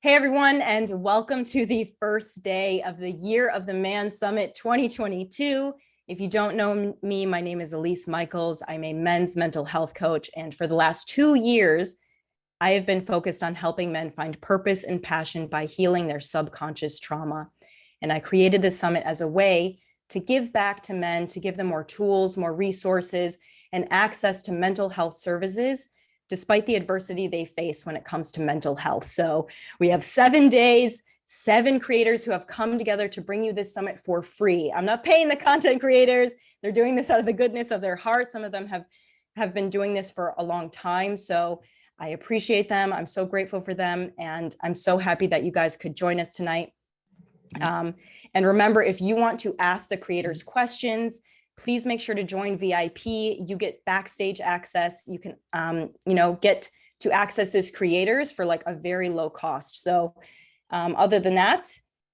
Hey everyone, and welcome to the first day of the Year of the Man Summit 2022. If you don't know me, my name is Elise Micheals. I'm a men's mental health coach, and for the last 2 years, I have been focused on helping men find purpose and passion by healing their subconscious trauma. And I created this summit as a way to give back to men, to give them more tools, more resources, and access to mental health services despite the adversity they face when it comes to mental health. So we have 7 days, 7 creators who have come together to bring you this summit for free. I'm not paying the content creators. They're doing this out of the goodness of their heart. Some of them have been doing this for a long time. So I appreciate them. I'm so grateful for them. And I'm so happy that you guys could join us tonight. And remember, if you want to ask the creators questions, please make sure to join VIP. You get backstage access. You can, get to access as creators for like a very low cost. So other than that,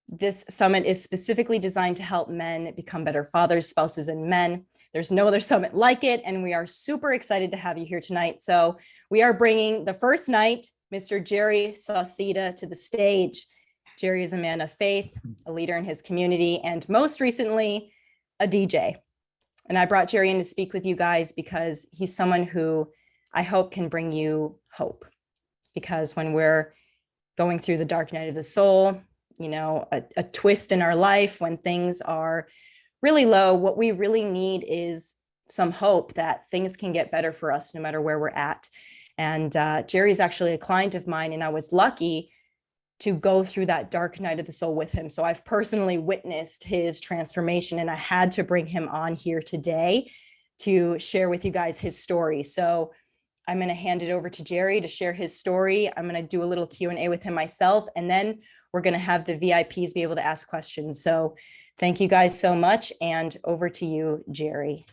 this summit is specifically designed to help men become better fathers, spouses, and men. There's no other summit like it, and we are super excited to have you here tonight. So we are bringing the first night, Mr. Jerry Sauceda, to the stage. Jerry is a man of faith, a leader in his community, and most recently, a DJ. And I brought Jerry in to speak with you guys because he's someone who I hope can bring you hope. Because when we're going through the dark night of the soul, a twist in our life, when things are really low, what we really need is some hope that things can get better for us no matter where we're at. And Jerry is actually a client of mine, and I was lucky to go through that dark night of the soul with him. So I've personally witnessed his transformation, and I had to bring him on here today to share with you guys his story. So I'm going to hand it over to Jerry to share his story. I'm going to do a little Q&A with him myself, and then we're going to have the VIPs be able to ask questions. So thank you guys so much, and over to you, Jerry.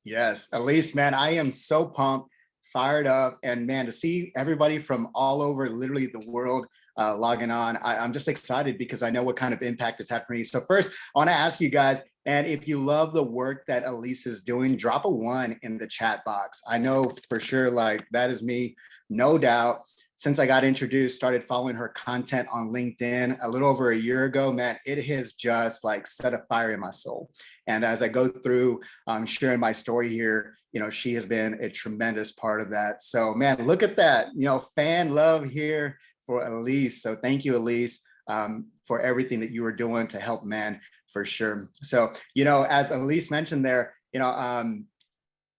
Yes, Elise, man, I am so pumped, fired up, and man, to see everybody from all over literally the world logging on. I'm just excited because I know what kind of impact it's had for me. So first, I want to ask you guys, and if you love the work that Elise is doing, drop a 1 in the chat box. I know for sure, like that is me, no doubt. Since I got introduced, started following her content on LinkedIn a little over a year ago, man, it has just like set a fire in my soul. And as I go through sharing my story here, she has been a tremendous part of that. So man, look at that, fan love here for Elise. So thank you, Elise, for everything that you were doing to help men, for sure. So, as Elise mentioned there,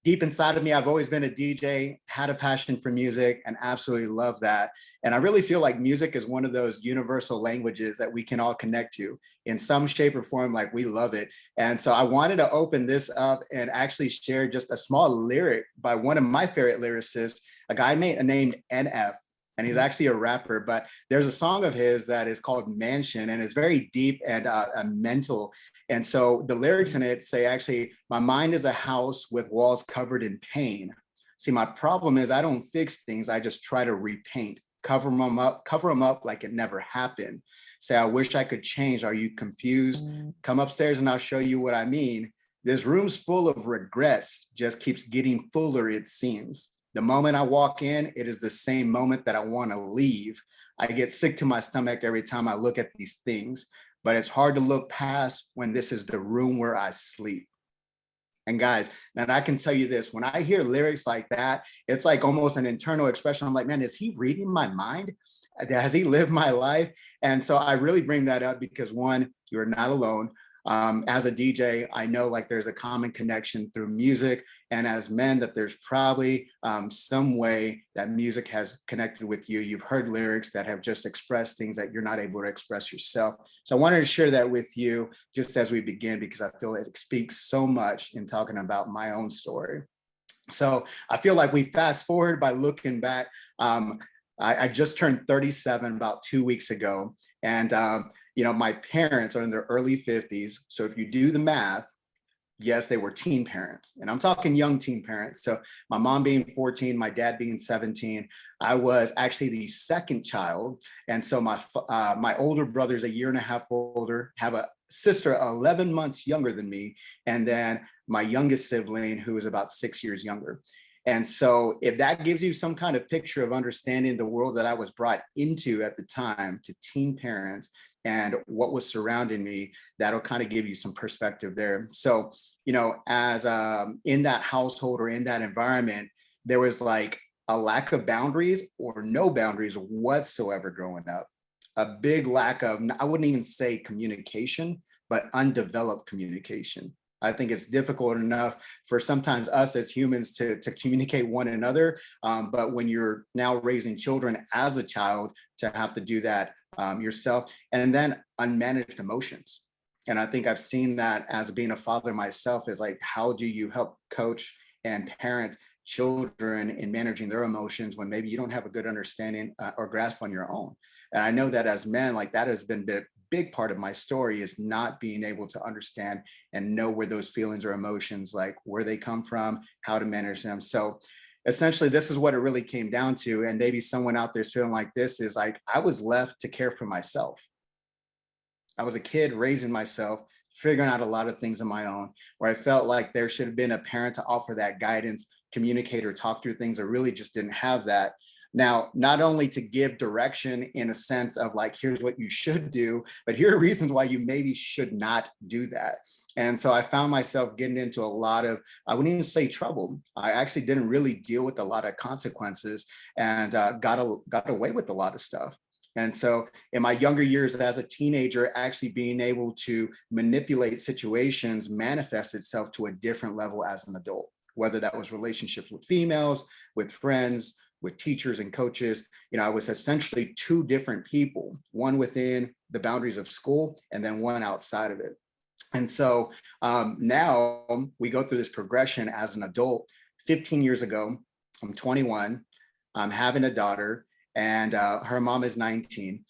deep inside of me, I've always been a DJ, had a passion for music, and absolutely love that. And I really feel like music is one of those universal languages that we can all connect to in some shape or form, like we love it. And so I wanted to open this up and actually share just a small lyric by one of my favorite lyricists, a guy named NF. And he's actually a rapper, but there's a song of his that is called Mansion, and it's very deep and mental. And so the lyrics in it say, actually, my mind is a house with walls covered in pain. See, my problem is I don't fix things. I just try to repaint, cover them up like it never happened. Say, I wish I could change. Are you confused? Come upstairs and I'll show you what I mean. This room's full of regrets, just keeps getting fuller, it seems. The moment I walk in, it is the same moment that I want to leave. I get sick to my stomach every time I look at these things, but it's hard to look past when this is the room where I sleep. And guys, man, I can tell you this, when I hear lyrics like that, it's like almost an internal expression. I'm like, man, is he reading my mind? Has he lived my life? And so I really bring that up because, one, you're not alone. As a DJ, I know like there's a common connection through music, and as men that there's probably some way that music has connected with you. You've heard lyrics that have just expressed things that you're not able to express yourself. So I wanted to share that with you just as we begin, because I feel it speaks so much in talking about my own story. So I feel like we fast forward by looking back. I just turned 37 about 2 weeks ago. And, my parents are in their early 50s. So if you do the math, yes, they were teen parents. And I'm talking young teen parents. So my mom being 14, my dad being 17, I was actually the second child. And so my older brother's a year and a half older, have a sister 11 months younger than me. And then my youngest sibling, who is about 6 years younger. And so if that gives you some kind of picture of understanding the world that I was brought into at the time, to teen parents and what was surrounding me, that'll kind of give you some perspective there. So, as in that household or in that environment, there was like a lack of boundaries or no boundaries whatsoever growing up. A big lack of, I wouldn't even say communication, but undeveloped communication. I think it's difficult enough for sometimes us as humans to communicate one another. But when you're now raising children as a child, to have to do that yourself, and then unmanaged emotions. And I think I've seen that as being a father myself, is like, how do you help coach and parent children in managing their emotions when maybe you don't have a good understanding or grasp on your own? And I know that as men, like that has been the big part of my story, is not being able to understand and know where those feelings or emotions, like where they come from, how to manage them. So essentially, this is what it really came down to. And maybe someone out there's feeling like this, is like, I was left to care for myself. I was a kid raising myself, figuring out a lot of things on my own, where I felt like there should have been a parent to offer that guidance, communicate, or talk through things. I really just didn't have that. Now, not only to give direction in a sense of like, here's what you should do, but here are reasons why you maybe should not do that. And so I found myself getting into a lot of, I wouldn't even say trouble. I actually didn't really deal with a lot of consequences, and got away with a lot of stuff. And so in my younger years as a teenager, actually being able to manipulate situations manifests itself to a different level as an adult, whether that was relationships with females, with friends, with teachers and coaches. I was essentially two different people, one within the boundaries of school and then one outside of it. And so now we go through this progression as an adult. 15 years ago, I'm 21, I'm having a daughter, and her mom is 19.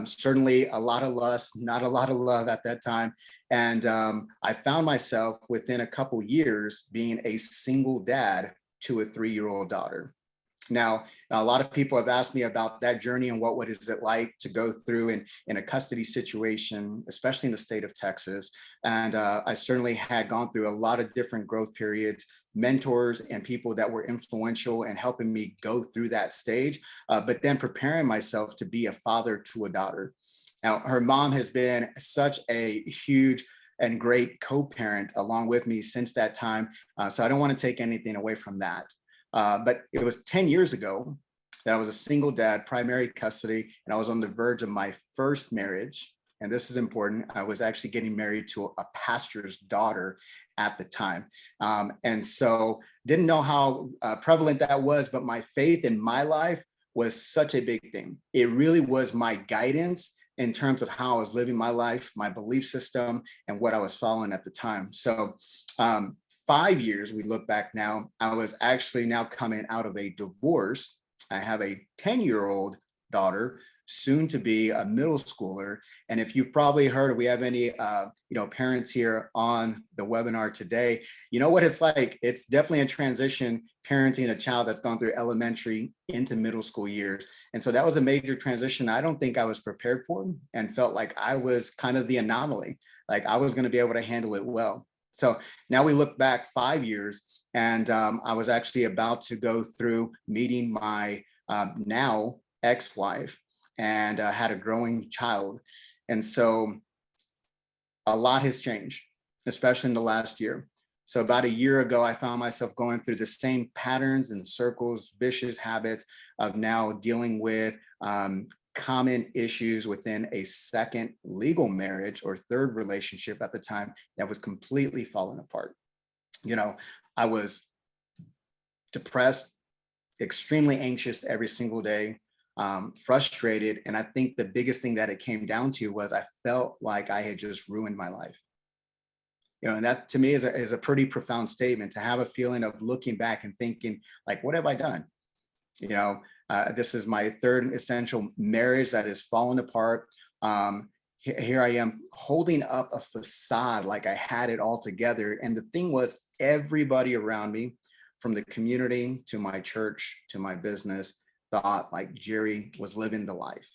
Certainly a lot of lust, not a lot of love at that time. And I found myself within a couple years being a single dad to a 3-year-old daughter. Now, a lot of people have asked me about that journey and what is it like to go through in a custody situation, especially in the state of Texas. And I certainly had gone through a lot of different growth periods, mentors and people that were influential in helping me go through that stage, but then preparing myself to be a father to a daughter. Now, her mom has been such a huge and great co-parent along with me since that time. So I don't want to take anything away from that. But it was 10 years ago that I was a single dad, primary custody, and I was on the verge of my first marriage. And this is important. I was actually getting married to a pastor's daughter at the time. And so didn't know how prevalent that was, but my faith in my life was such a big thing. It really was my guidance in terms of how I was living my life, my belief system, and what I was following at the time. So 5 years, we look back now, I was actually now coming out of a divorce. I have a 10-year-old daughter, soon to be a middle schooler. And if you've probably heard, we have any parents here on the webinar today, you know what it's like. It's definitely a transition parenting a child that's gone through elementary into middle school years. And so that was a major transition I don't think I was prepared for, and felt like I was kind of the anomaly, like I was going to be able to handle it well. So now we look back 5 years, and I was actually about to go through meeting my now ex-wife, and had a growing child. And so a lot has changed, especially in the last year. So about a year ago, I found myself going through the same patterns and circles, vicious habits of now dealing with common issues within a second legal marriage or third relationship at the time that was completely falling apart. I was depressed, extremely anxious every single day, frustrated. And I think the biggest thing that it came down to was I felt like I had just ruined my life. And that to me is a pretty profound statement, to have a feeling of looking back and thinking, like, what have I done? This is my third essential marriage that is falling apart. Here I am holding up a facade like I had it all together. And the thing was, everybody around me, from the community to my church to my business, thought like Jerry was living the life.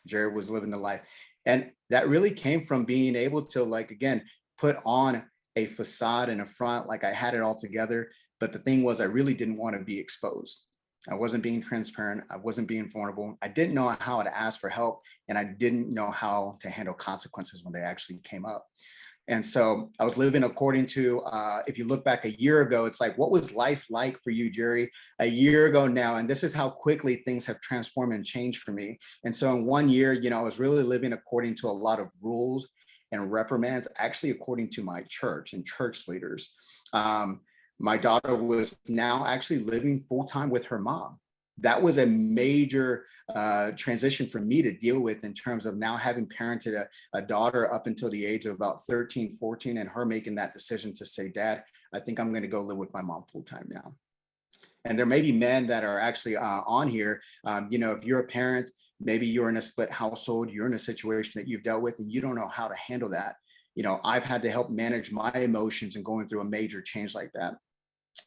Jerry was living the life. And that really came from being able to, like, again, put on a facade and a front, like I had it all together. But the thing was, I really didn't want to be exposed. I wasn't being transparent. I wasn't being vulnerable. I didn't know how to ask for help, and I didn't know how to handle consequences when they actually came up. And so I was living according to, if you look back a year ago, it's like, what was life like for you, Jerry, a year ago now? And this is how quickly things have transformed and changed for me. And so in 1 year, I was really living according to a lot of rules and reprimands, actually according to my church and church leaders. My daughter was now actually living full time with her mom. That was a major transition for me to deal with in terms of now having parented a daughter up until the age of about 13, 14, and her making that decision to say, Dad, I think I'm going to go live with my mom full time now. And there may be men that are actually on here. If you're a parent, maybe you're in a split household, you're in a situation that you've dealt with and you don't know how to handle that. I've had to help manage my emotions and going through a major change like that.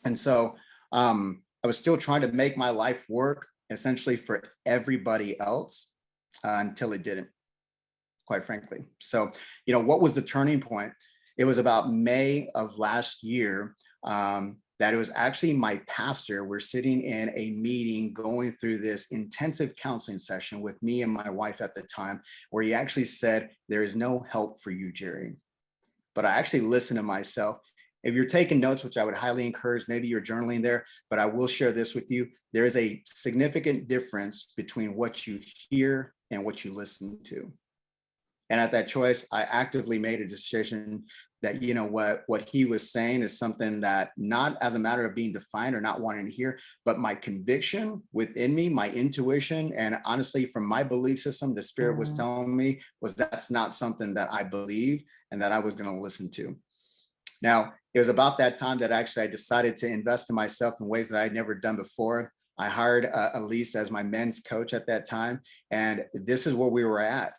And so I was still trying to make my life work essentially for everybody else until it didn't, quite frankly. So, what was the turning point? It was about May of last year that it was actually my pastor. We're sitting in a meeting going through this intensive counseling session with me and my wife at the time, where he actually said, there is no help for you, Jerry. But I actually listened to myself. If you're taking notes, which I would highly encourage, maybe you're journaling there, but I will share this with you. There is a significant difference between what you hear and what you listen to. And at that choice, I actively made a decision that, what he was saying is something that, not as a matter of being defined or not wanting to hear, but my conviction within me, my intuition, and honestly, from my belief system, the spirit was telling me was that's not something that I believe and that I was going to listen to. Now, it was about that time that actually I decided to invest in myself in ways that I'd never done before. I hired Elise as my men's coach at that time. And this is where we were at.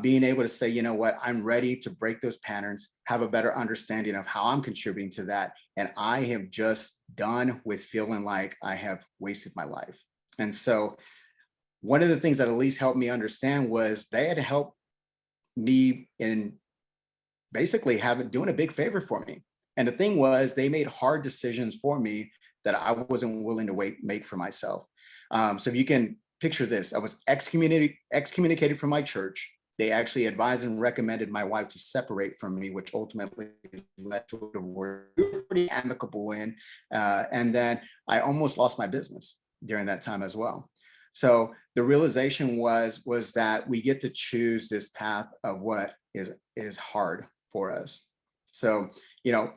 Being able to say, I'm ready to break those patterns, have a better understanding of how I'm contributing to that. And I have just done with feeling like I have wasted my life. And so one of the things that Elise helped me understand was they had helped me in basically doing a big favor for me. And the thing was, they made hard decisions for me that I wasn't willing to make for myself. So if you can picture this, I was excommunicated from my church. They actually advised and recommended my wife to separate from me, which ultimately led to a divorce. We were pretty amicable in, and then I almost lost my business during that time as well. So the realization was that we get to choose this path of what is hard for us. So,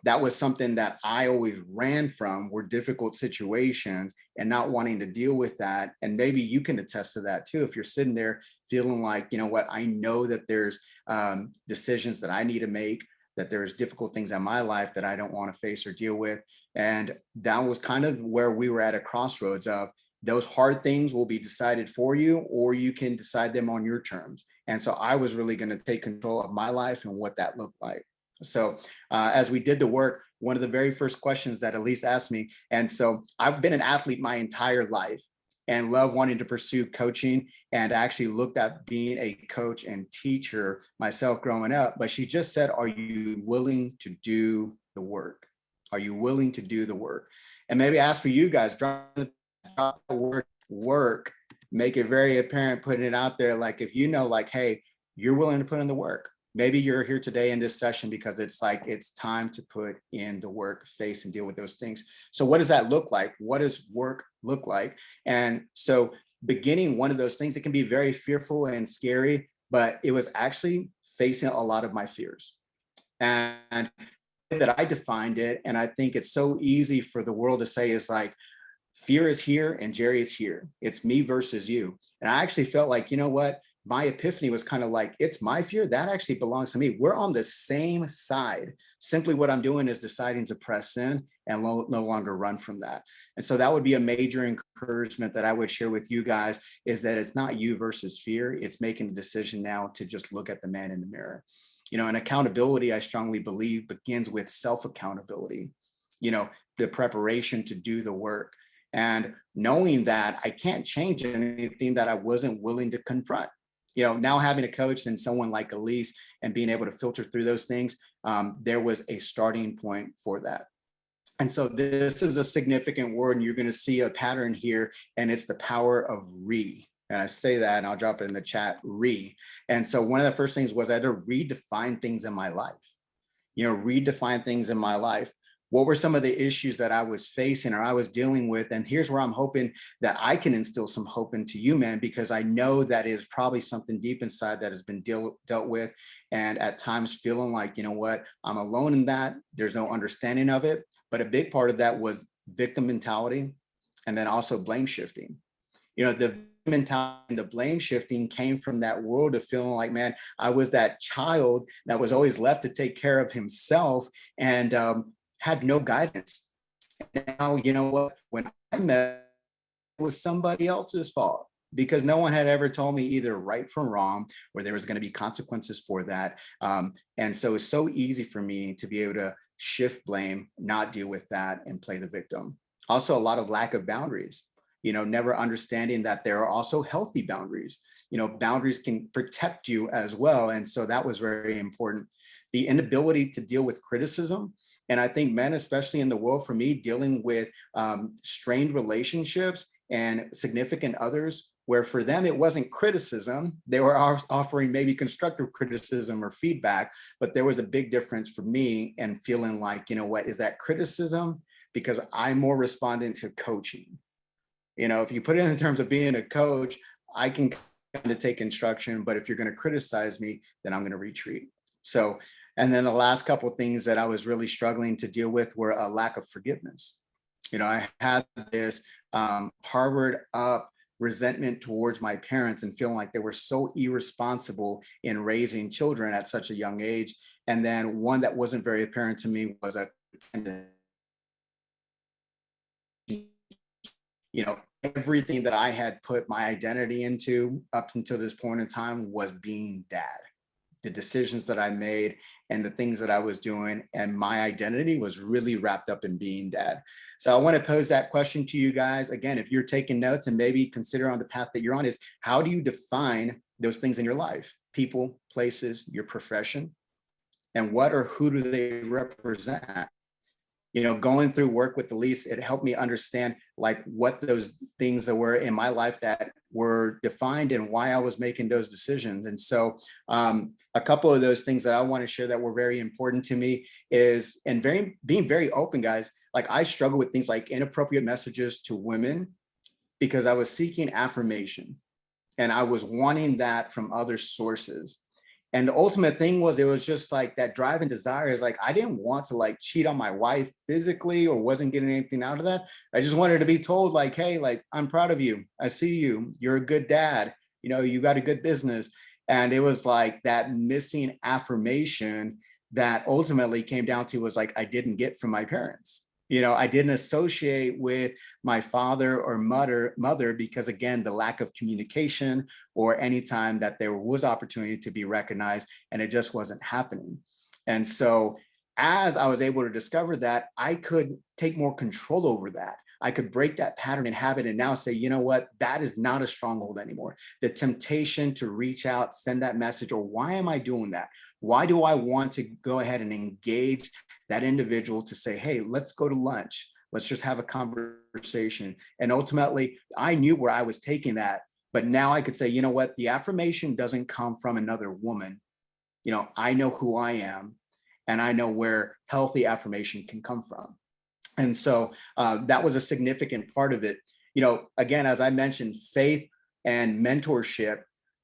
that was something that I always ran from, were difficult situations and not wanting to deal with that. And maybe you can attest to that too. If you're sitting there feeling like, I know that there's decisions that I need to make, that there's difficult things in my life that I don't want to face or deal with. And that was kind of where we were at a crossroads of, those hard things will be decided for you, or you can decide them on your terms. And so I was really going to take control of my life and what that looked like. So as we did the work, one of the very first questions that Elise asked me, and so I've been an athlete my entire life and love wanting to pursue coaching, and actually looked at being a coach and teacher myself growing up. But she just said, are you willing to do the work? Are you willing to do the work? And maybe ask for you guys, drop the word work, make it very apparent, putting it out there. Like, if hey, you're willing to put in the work. Maybe you're here today in this session because it's time to put in the work, face and deal with those things. So what does that look like? What does work look like? And so beginning one of those things, it can be very fearful and scary, but it was actually facing a lot of my fears. And that I defined it, and I think it's so easy for the world to say, is like, fear is here and Jerry is here. It's me versus you. And I actually felt like, my epiphany was kind of like, it's my fear that actually belongs to me. We're on the same side. Simply what I'm doing is deciding to press in and no longer run from that. And so that would be a major encouragement that I would share with you guys, is that it's not you versus fear. It's making a decision now to just look at the man in the mirror. And accountability, I strongly believe, begins with self-accountability, the preparation to do the work. And knowing that I can't change anything that I wasn't willing to confront. Now having a coach and someone like Elise and being able to filter through those things, there was a starting point for that. And so this is a significant word, and you're going to see a pattern here, and it's the power of re. And I say that, and I'll drop it in the chat, re. And so one of the first things was I had to redefine things in my life, redefine things in my life. What were some of the issues that I was facing or I was dealing with? And here's where I'm hoping that I can instill some hope into you, man, because I know that is probably something deep inside that has been dealt with. And at times feeling like, you know what, I'm alone in that. There's no understanding of it. But a big part of that was victim mentality and then also blame shifting. The mentality and the blame shifting came from that world of feeling like, man, I was that child that was always left to take care of himself and had no guidance. Now, you know what? When I met, it was somebody else's fault because no one had ever told me either right from wrong or there was going to be consequences for that. And so it's so easy for me to be able to shift blame, not deal with that, and play the victim. Also, a lot of lack of boundaries. Never understanding that there are also healthy boundaries. Boundaries can protect you as well. And so that was very important. The inability to deal with criticism. And I think men, especially in the world, for me, dealing with strained relationships and significant others, where for them, it wasn't criticism. They were offering maybe constructive criticism or feedback, but there was a big difference for me and feeling like, what is that criticism? Because I'm more responding to coaching. If you put it in terms of being a coach, I can kind of take instruction, but if you're going to criticize me, then I'm going to retreat. So, and then the last couple of things that I was really struggling to deal with were a lack of forgiveness. I had this harbored up resentment towards my parents and feeling like they were so irresponsible in raising children at such a young age. And then one that wasn't very apparent to me was a everything that I had put my identity into up until this point in time was being dad. The decisions that I made and the things that I was doing and my identity was really wrapped up in being dad. So I want to pose that question to you guys. Again, if you're taking notes and maybe consider on the path that you're on, is how do you define those things in your life? People, places, your profession, and what or who do they represent? Going through work with Elise, it helped me understand like what those things that were in my life that were defined and why I was making those decisions. And so a couple of those things that I want to share that were very important to me is, and being very open, guys, like I struggle with things like inappropriate messages to women because I was seeking affirmation and I was wanting that from other sources. And the ultimate thing was, it was just like that drive and desire is like, I didn't want to like cheat on my wife physically or wasn't getting anything out of that. I just wanted to be told like, hey, like, I'm proud of you. I see you. You're a good dad. You got a good business. And it was like that missing affirmation that ultimately came down to was like, I didn't get from my parents. I didn't associate with my father or mother because, again, the lack of communication or any time that there was opportunity to be recognized, and it just wasn't happening. And so as I was able to discover that, I could take more control over that. I could break that pattern and habit and now say, you know what, that is not a stronghold anymore. The temptation to reach out, send that message, or why am I doing that? Why do I want to go ahead and engage that individual to say, hey, let's go to lunch. Let's just have a conversation. And ultimately, I knew where I was taking that. But now I could say, you know what? The affirmation doesn't come from another woman. I know who I am, and I know where healthy affirmation can come from. And so that was a significant part of it. Again, as I mentioned, faith and mentorship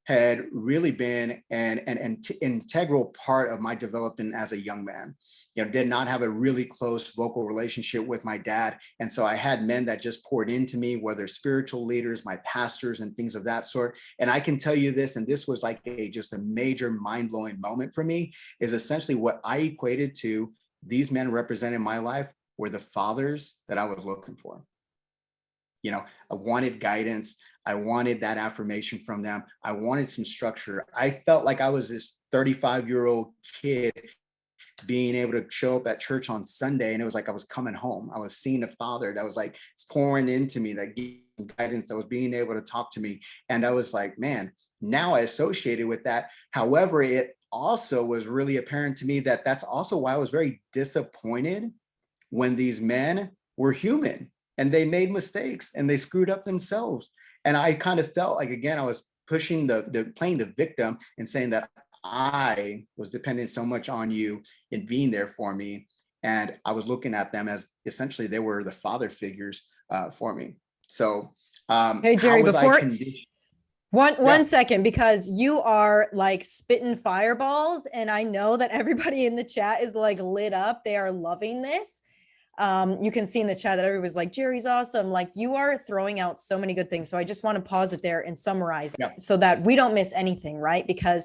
had really been an integral part of my development as a young man. Did not have a really close vocal relationship with my dad. And so I had men that just poured into me, whether spiritual leaders, my pastors, and things of that sort. And I can tell you this, and this was like just a major mind-blowing moment for me, is essentially what I equated to these men representing my life were the fathers that I was looking for. I wanted guidance. I wanted that affirmation from them. I wanted some structure. I felt like I was this 35-year-old kid being able to show up at church on Sunday. And it was like I was coming home. I was seeing a father that was like pouring into me, that gave guidance, that was being able to talk to me. And I was like, man, now I associated with that. However, it also was really apparent to me that that's also why I was very disappointed when these men were human and they made mistakes and they screwed up themselves. And I kind of felt like, again, I was pushing playing the victim and saying that I was dependent so much on you in being there for me. And I was looking at them as essentially they were the father figures for me. So hey, Jerry, how was before I conditioned? one second, because you are like spitting fireballs, and I know that everybody in the chat is like lit up. They are loving this. You can see in the chat that everybody's like, Jerry's awesome. Like, you are throwing out so many good things. So I just want to pause it there and summarize so that we don't miss anything, right? Because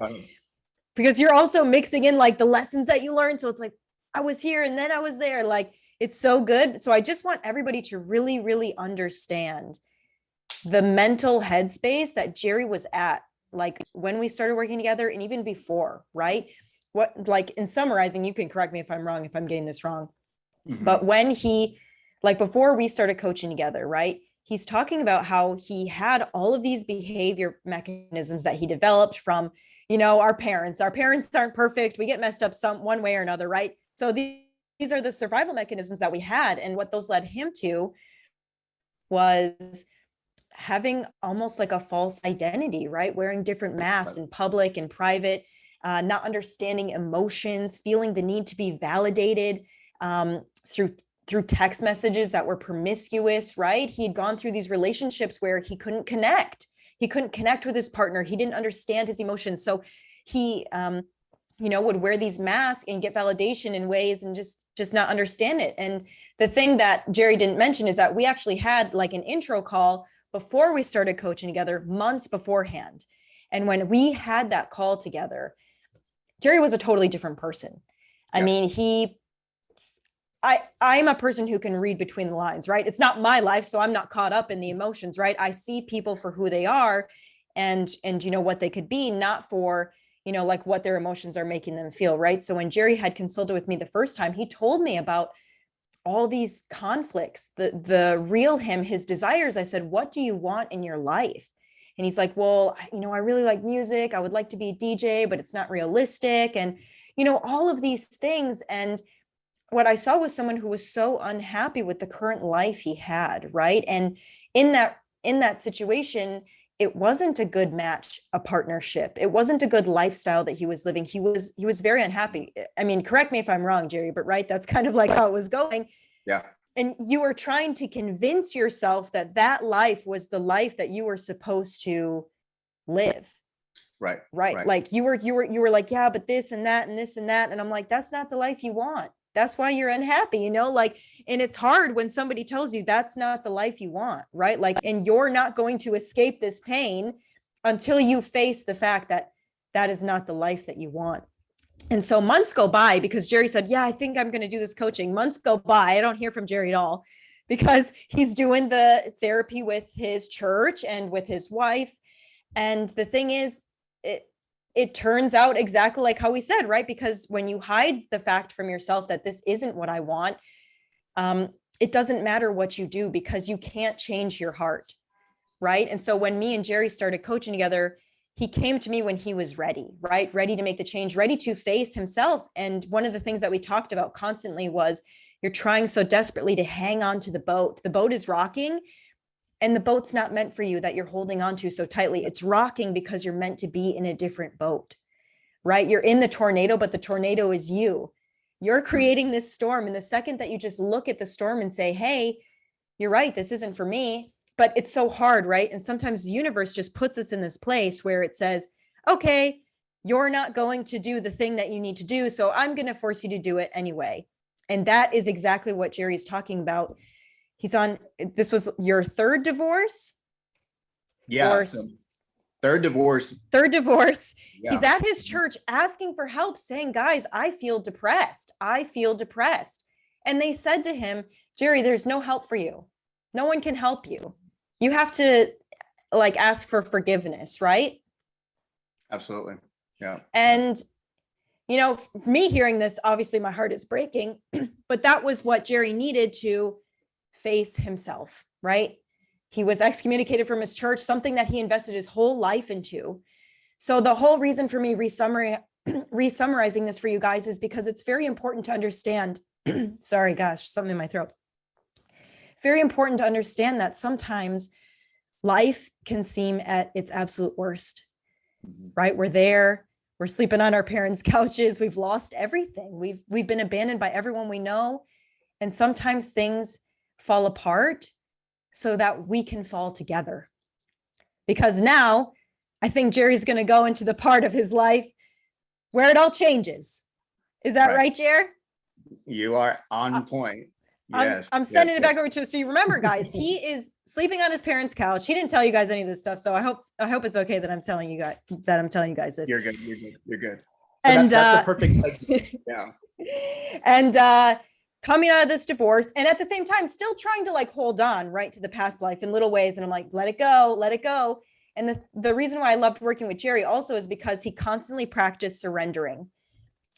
you're also mixing in like the lessons that you learned. So it's like, I was here and then I was there. Like, it's so good. So I just want everybody to really, really understand the mental headspace that Jerry was at, like when we started working together and even before, right? What, like, in summarizing, you can correct me if I'm wrong, if I'm getting this wrong. Mm-hmm. But when he, like before we started coaching together, right? He's talking about how he had all of these behavior mechanisms that he developed from, you know, our parents. Our parents aren't perfect. We get messed up one way or another, right? So these are the survival mechanisms that we had. And what those led him to was having almost like a false identity, right? Wearing different masks in public and private, not understanding emotions, feeling the need to be validated through text messages that were promiscuous, right? He had gone through these relationships where he couldn't connect. He couldn't connect with his partner. He didn't understand his emotions. So he, would wear these masks and get validation in ways and just not understand it. And the thing that Jerry didn't mention is that we actually had like an intro call before we started coaching together, months beforehand. And when we had that call together, Jerry was a totally different person. I mean, I'm a person who can read between the lines, right? It's not my life, so I'm not caught up in the emotions, right? I see people for who they are and what they could be, not for, like what their emotions are making them feel, right? So when Jerry had consulted with me the first time, he told me about all these conflicts, the real him, his desires. I said, what do you want in your life? And he's like, well, I really like music. I would like to be a DJ, but it's not realistic. And, all of these things. And what I saw was someone who was so unhappy with the current life he had, right? And in that situation, it wasn't a good match, a partnership. It wasn't a good lifestyle that he was living. He was very unhappy. I mean, correct me if I'm wrong, Jerry, but right, that's kind of like how it was going. Yeah. And you were trying to convince yourself that life was the life that you were supposed to live. Right. Like you were like, yeah, but this and that and this and that. And I'm like, that's not the life you want. That's why you're unhappy, like, and it's hard when somebody tells you that's not the life you want, right? Like, and you're not going to escape this pain until you face the fact that that is not the life that you want. And so months go by because Jerry said, yeah, I think I'm going to do this coaching. Months go by. I don't hear from Jerry at all because he's doing the therapy with his church and with his wife. And the thing is, it turns out exactly like how we said, right? Because when you hide the fact from yourself that this isn't what I want, it doesn't matter what you do because you can't change your heart, right? And so when me and Jerry started coaching together, he came to me when he was ready, right? Ready to make the change, ready to face himself. And one of the things that we talked about constantly was you're trying so desperately to hang on to the boat. The boat is rocking and the boat's not meant for you that you're holding on to so tightly. It's rocking because you're meant to be in a different boat, right? You're in the tornado, but the tornado is you. You're creating this storm. And the second that you just look at the storm and say, hey, you're right, this isn't for me, but it's so hard, right? And sometimes the universe just puts us in this place where it says, okay, you're not going to do the thing that you need to do, so I'm going to force you to do it anyway. And that is exactly what Jerry's talking about. This was your third divorce? Yeah. So third divorce. Yeah. He's at his church asking for help, saying, guys, I feel depressed. And they said to him, Jerry, there's no help for you. No one can help you. You have to like ask for forgiveness, right? Absolutely. Yeah. And, me hearing this, obviously my heart is breaking, but that was what Jerry needed to face himself, right? He was excommunicated from his church, something that he invested his whole life into. So the whole reason for me re-summarizing this for you guys is because it's very important to understand. Sorry, gosh, something in my throat. Very important to understand that sometimes life can seem at its absolute worst, right? We're sleeping on our parents' couches. We've lost everything. We've been abandoned by everyone we know. And sometimes things fall apart so that we can fall together. Because now I think Jerry's going to go into the part of his life where it all changes. Is that right, Jer? You are on point. Yes. I'm sending it back over to you. So you remember, guys, he is sleeping on his parents' couch. He didn't tell you guys any of this stuff. So I hope it's okay that I'm telling you guys this. You're good. So and that's a perfect, yeah. And coming out of this divorce, and at the same time, still trying to like hold on, right, to the past life in little ways. And I'm like, let it go. And the reason why I loved working with Jerry also is because he constantly practiced surrendering.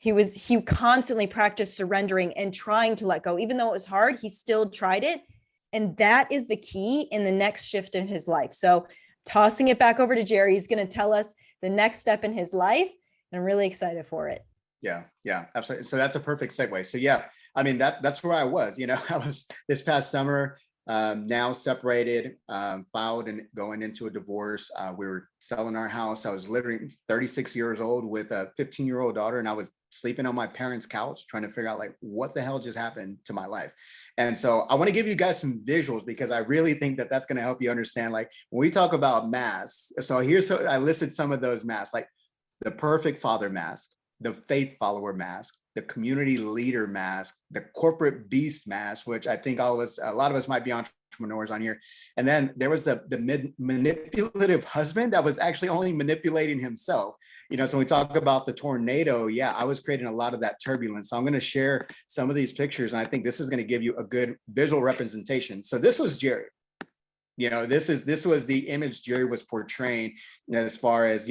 He constantly practiced surrendering and trying to let go. Even though it was hard, he still tried it. And that is the key in the next shift in his life. So tossing it back over to Jerry, he's going to tell us the next step in his life. And I'm really excited for it. Yeah, absolutely. So that's a perfect segue. So yeah, I mean, that's where I was, I was this past summer, now separated, filed and going into a divorce. We were selling our house. I was literally 36 years old with a 15-year-old daughter, and I was sleeping on my parents' couch trying to figure out like what the hell just happened to my life. And so I want to give you guys some visuals because I really think that that's going to help you understand, like when we talk about masks. So I listed some of those masks, like the perfect father mask, the faith follower mask, the community leader mask, the corporate beast mask, which I think a lot of us might be entrepreneurs on here. And then there was the manipulative husband that was actually only manipulating himself. So we talk about the tornado. Yeah, I was creating a lot of that turbulence. So I'm going to share some of these pictures, and I think this is going to give you a good visual representation. So this was Jerry. This was the image Jerry was portraying as far as,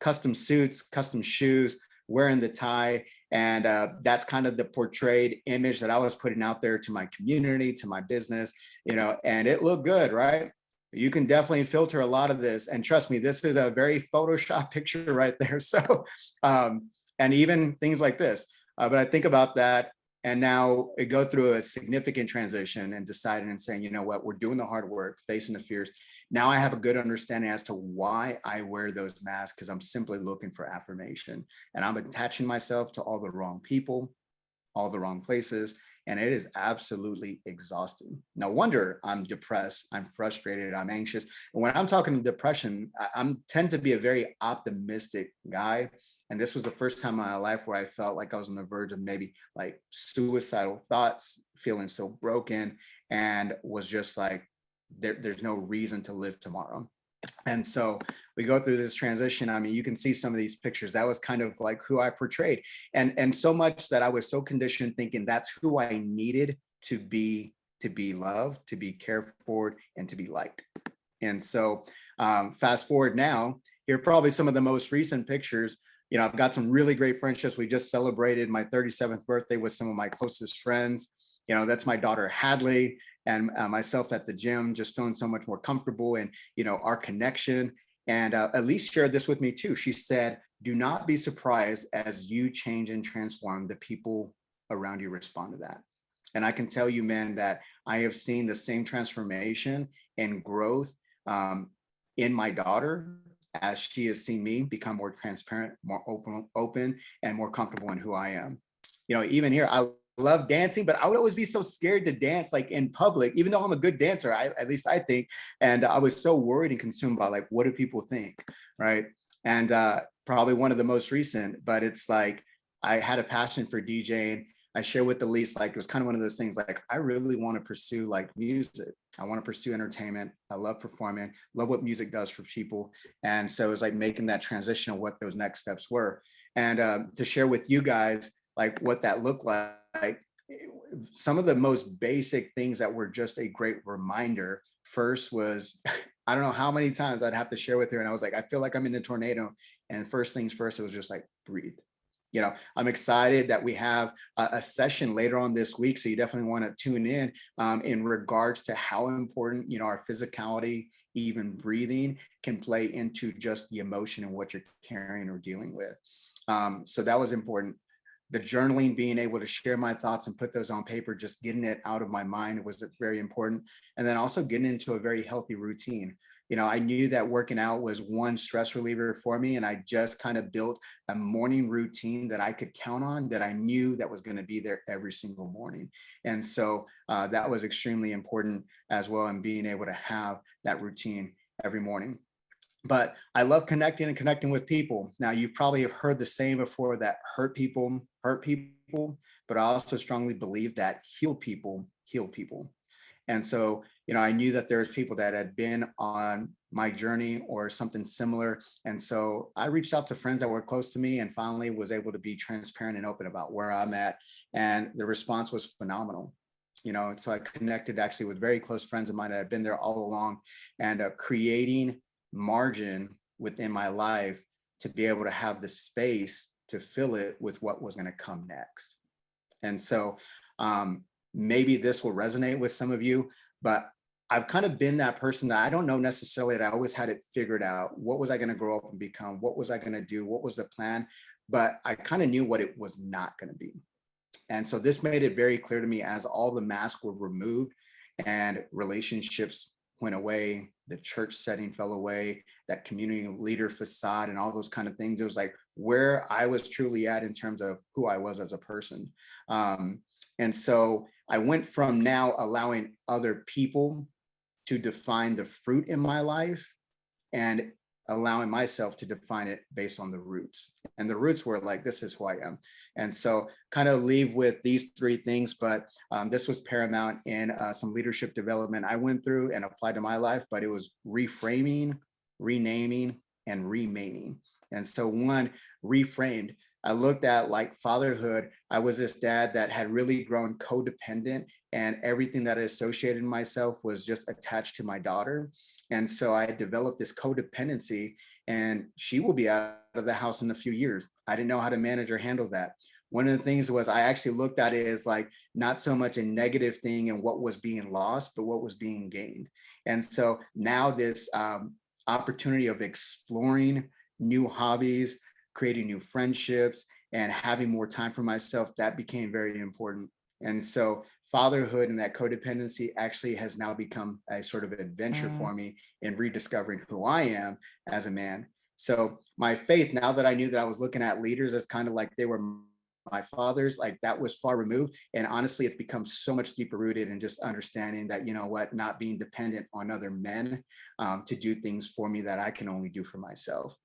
custom suits, custom shoes, wearing the tie. And that's kind of the portrayed image that I was putting out there to my community, to my business, and it looked good, right? You can definitely filter a lot of this. And trust me, this is a very Photoshop picture right there. So, and even things like this. But I think about that. And now it go through a significant transition and deciding and saying, you know what, we're doing the hard work, facing the fears. Now I have a good understanding as to why I wear those masks, because I'm simply looking for affirmation. And I'm attaching myself to all the wrong people, all the wrong places. And it is absolutely exhausting. No wonder I'm depressed, I'm frustrated, I'm anxious. And when I'm talking depression, I tend to be a very optimistic guy. And this was the first time in my life where I felt like I was on the verge of maybe like suicidal thoughts, feeling so broken, and was just like, there's no reason to live tomorrow. And so we go through this transition. I mean, you can see some of these pictures. That was kind of like who I portrayed. And so much that I was so conditioned thinking that's who I needed to be loved, to be cared for, and to be liked. And so fast forward now, here are probably some of the most recent pictures. I've got some really great friendships. We just celebrated my 37th birthday with some of my closest friends. That's my daughter, Hadley, and myself at the gym, just feeling so much more comfortable and, our connection. And Elise shared this with me too. She said, do not be surprised as you change and transform, the people around you respond to that. And I can tell you, man, that I have seen the same transformation and growth in my daughter as she has seen me become more transparent, more open, and more comfortable in who I am. Even here, I love dancing, but I would always be so scared to dance like in public, even though I'm a good dancer, at least I think. And I was so worried and consumed by like, what do people think, right? And probably one of the most recent, but it's like, I had a passion for DJing. I share with Elise, like, it was kind of one of those things, like, I really want to pursue like music. I want to pursue entertainment. I love performing, love what music does for people. And so it was like making that transition of what those next steps were. And to share with you guys, like what that looked like, some of the most basic things that were just a great reminder. First was, I don't know how many times I'd have to share with her. And I was like, I feel like I'm in a tornado. And first things first, it was just like, breathe. I'm excited that we have a session later on this week. So you definitely want to tune in regards to how important, our physicality, even breathing, can play into just the emotion and what you're carrying or dealing with. So that was important. The journaling, being able to share my thoughts and put those on paper, just getting it out of my mind was very important. And then also getting into a very healthy routine. I knew that working out was one stress reliever for me. And I just kind of built a morning routine that I could count on, that I knew that was going to be there every single morning. And so that was extremely important as well, and being able to have that routine every morning. But I love connecting with people. Now, you probably have heard the saying before that hurt people, but I also strongly believe that heal people, heal people. And so, I knew that there's people that had been on my journey or something similar. And so I reached out to friends that were close to me and finally was able to be transparent and open about where I'm at. And the response was phenomenal. And so I connected actually with very close friends of mine that had been there all along, and creating margin within my life to be able to have the space to fill it with what was going to come next. And so maybe this will resonate with some of you, but I've kind of been that person that I don't know necessarily that I always had it figured out. What was I going to grow up and become? What was I going to do? What was the plan? But I kind of knew what it was not going to be. And so this made it very clear to me as all the masks were removed and relationships went away, the church setting fell away, that community leader facade and all those kind of things. It was like where I was truly at in terms of who I was as a person. And so I went from now allowing other people to define the fruit in my life and allowing myself to define it based on the roots. And the roots were like, this is who I am. And so kind of leave with these three things, but this was paramount in some leadership development I went through and applied to my life, but it was reframing, renaming, and remaining. And so one, reframed. I looked at like fatherhood. I was this dad that had really grown codependent, and everything that I associated myself was just attached to my daughter. And so I had developed this codependency, and she will be out of the house in a few years. I didn't know how to manage or handle that. One of the things was I actually looked at it as like not so much a negative thing and what was being lost, but what was being gained. And so now this opportunity of exploring new hobbies, creating new friendships, and having more time for myself, that became very important. And so fatherhood and that codependency actually has now become a sort of adventure for me in rediscovering who I am as a man. So my faith, now that I knew that I was looking at leaders as kind of like they were my fathers, like that was far removed. And honestly, it becomes so much deeper rooted in just understanding that, not being dependent on other men to do things for me that I can only do for myself.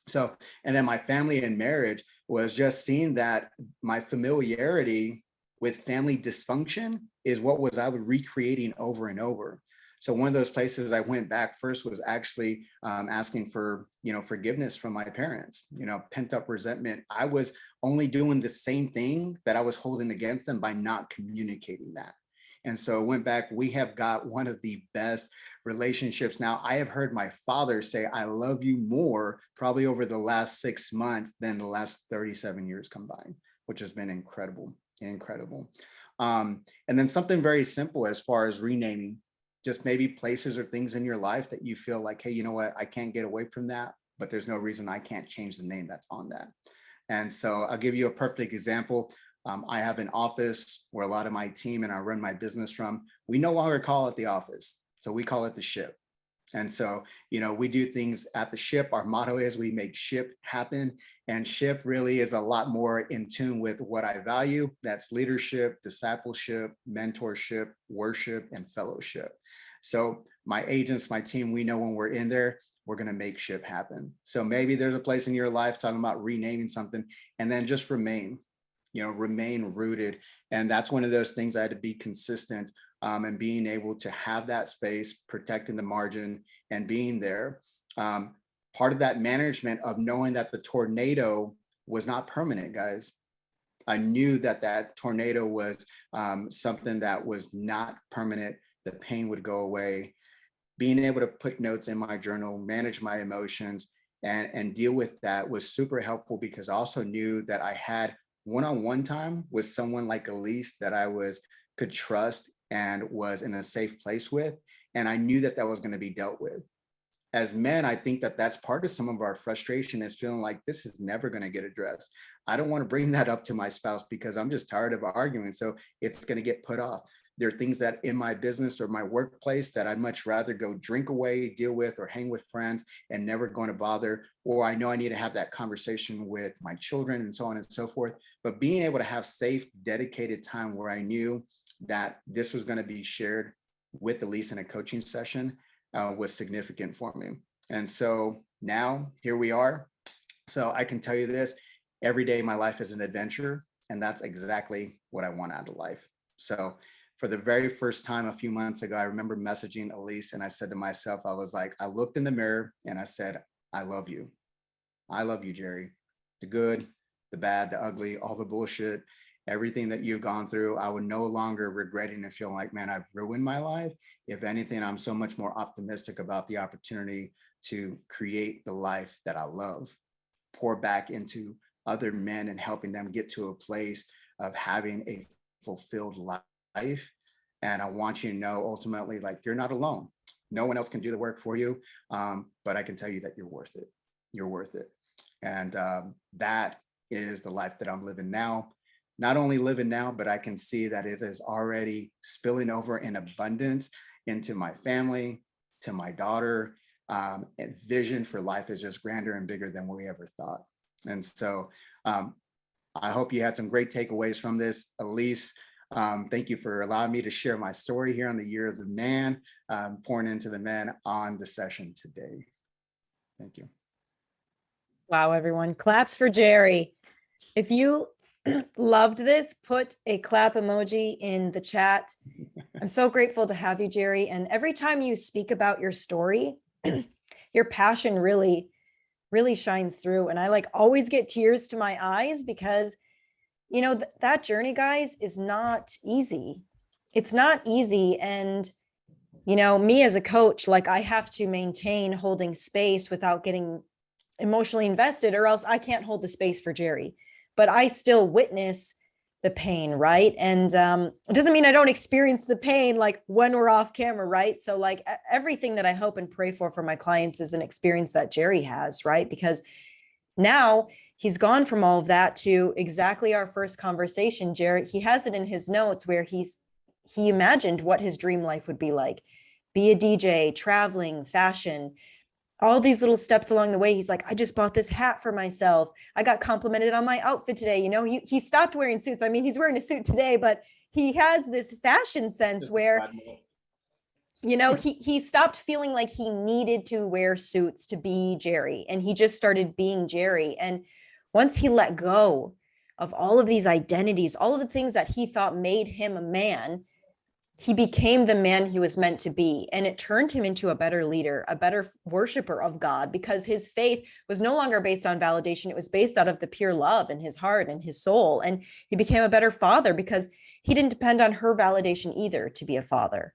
So, and then my family and marriage was just seeing that my familiarity with family dysfunction is what was I was recreating over and over. So one of those places I went back first was actually asking for, forgiveness from my parents, pent up resentment. I was only doing the same thing that I was holding against them by not communicating that. And so went back, we have got one of the best relationships. Now, I have heard my father say, I love you more probably over the last 6 months than the last 37 years combined, which has been incredible. And then something very simple as far as renaming, just maybe places or things in your life that you feel like, hey, you know what, I can't get away from that, but there's no reason I can't change the name that's on that. And so I'll give you a perfect example. I have an office where a lot of my team and I run my business from, we no longer call it the office. So we call it the ship. And so, we do things at the ship. Our motto is we make ship happen. And ship really is a lot more in tune with what I value. That's leadership, discipleship, mentorship, worship, and fellowship. So my agents, my team, we know when we're in there, we're going to make ship happen. So maybe there's a place in your life talking about renaming something, and then just remain rooted. And that's one of those things I had to be consistent and being able to have that space, protecting the margin and being there. Part of that management of knowing that the tornado was not permanent, guys. I knew that that tornado was something that was not permanent. The pain would go away. Being able to put notes in my journal, manage my emotions, and deal with that was super helpful, because I also knew that I had one-on-one time with someone like Elise that could trust and was in a safe place with. And I knew that that was going to be dealt with. As men, I think that that's part of some of our frustration, is feeling like this is never going to get addressed. I don't want to bring that up to my spouse because I'm just tired of arguing. So it's going to get put off. There are things that in my business or my workplace that I'd much rather go drink away, deal with, or hang with friends and never going to bother. Or I know I need to have that conversation with my children and so on and so forth. But being able to have safe, dedicated time where I knew that this was going to be shared with Elise in a coaching session was significant for me. And so now here we are. So I can tell you this, every day my life is an adventure, and that's exactly what I want out of life. So for the very first time a few months ago, I remember messaging Elise, and I said to myself, I was like, I looked in the mirror and I said, I love you. I love you, Jerry. The good, the bad, the ugly, all the bullshit, everything that you've gone through, I would no longer regretting and feel like, man, I've ruined my life. If anything, I'm so much more optimistic about the opportunity to create the life that I love, pour back into other men and helping them get to a place of having a fulfilled life. And I want you to know, ultimately, like, you're not alone. No one else can do the work for you. But I can tell you that you're worth it. You're worth it. And that is the life that I'm living now. Not only living now, but I can see that it is already spilling over in abundance into my family, to my daughter. And vision for life is just grander and bigger than we ever thought. And so I hope you had some great takeaways from this. Elise, thank you for allowing me to share my story here on the Year of the Man, pouring into the men on the session today. Thank you. Wow, everyone. Claps for Jerry. If you loved this, put a clap emoji in the chat. I'm so grateful to have you, Jerry. And every time you speak about your story, your passion really shines through. And I like always get tears to my eyes because, you know, that journey, guys, is not easy. It's not easy. And, you know, me as a coach, like I have to maintain holding space without getting emotionally invested, or else I can't hold the space for Jerry. But I still witness the pain, right? And it doesn't mean I don't experience the pain like when we're off camera, right? So like everything that I hope and pray for my clients is an experience that Jerry has, right? Because now he's gone from all of that to exactly our first conversation. Jerry, he has it in his notes where he imagined what his dream life would be like. Be a DJ, traveling, fashion, all these little steps along the way. He's like, I just bought this hat for myself. I got complimented on my outfit today. You know, he stopped wearing suits. I mean, he's wearing a suit today, but he has this fashion sense where, you know, he stopped feeling like he needed to wear suits to be Jerry. And he just started being Jerry. And once he let go of all of these identities, all of the things that he thought made him a man, he became the man he was meant to be. And it turned him into a better leader, a better worshiper of God, because his faith was no longer based on validation. It was based out of the pure love in his heart and his soul. And he became a better father because he didn't depend on her validation either to be a father.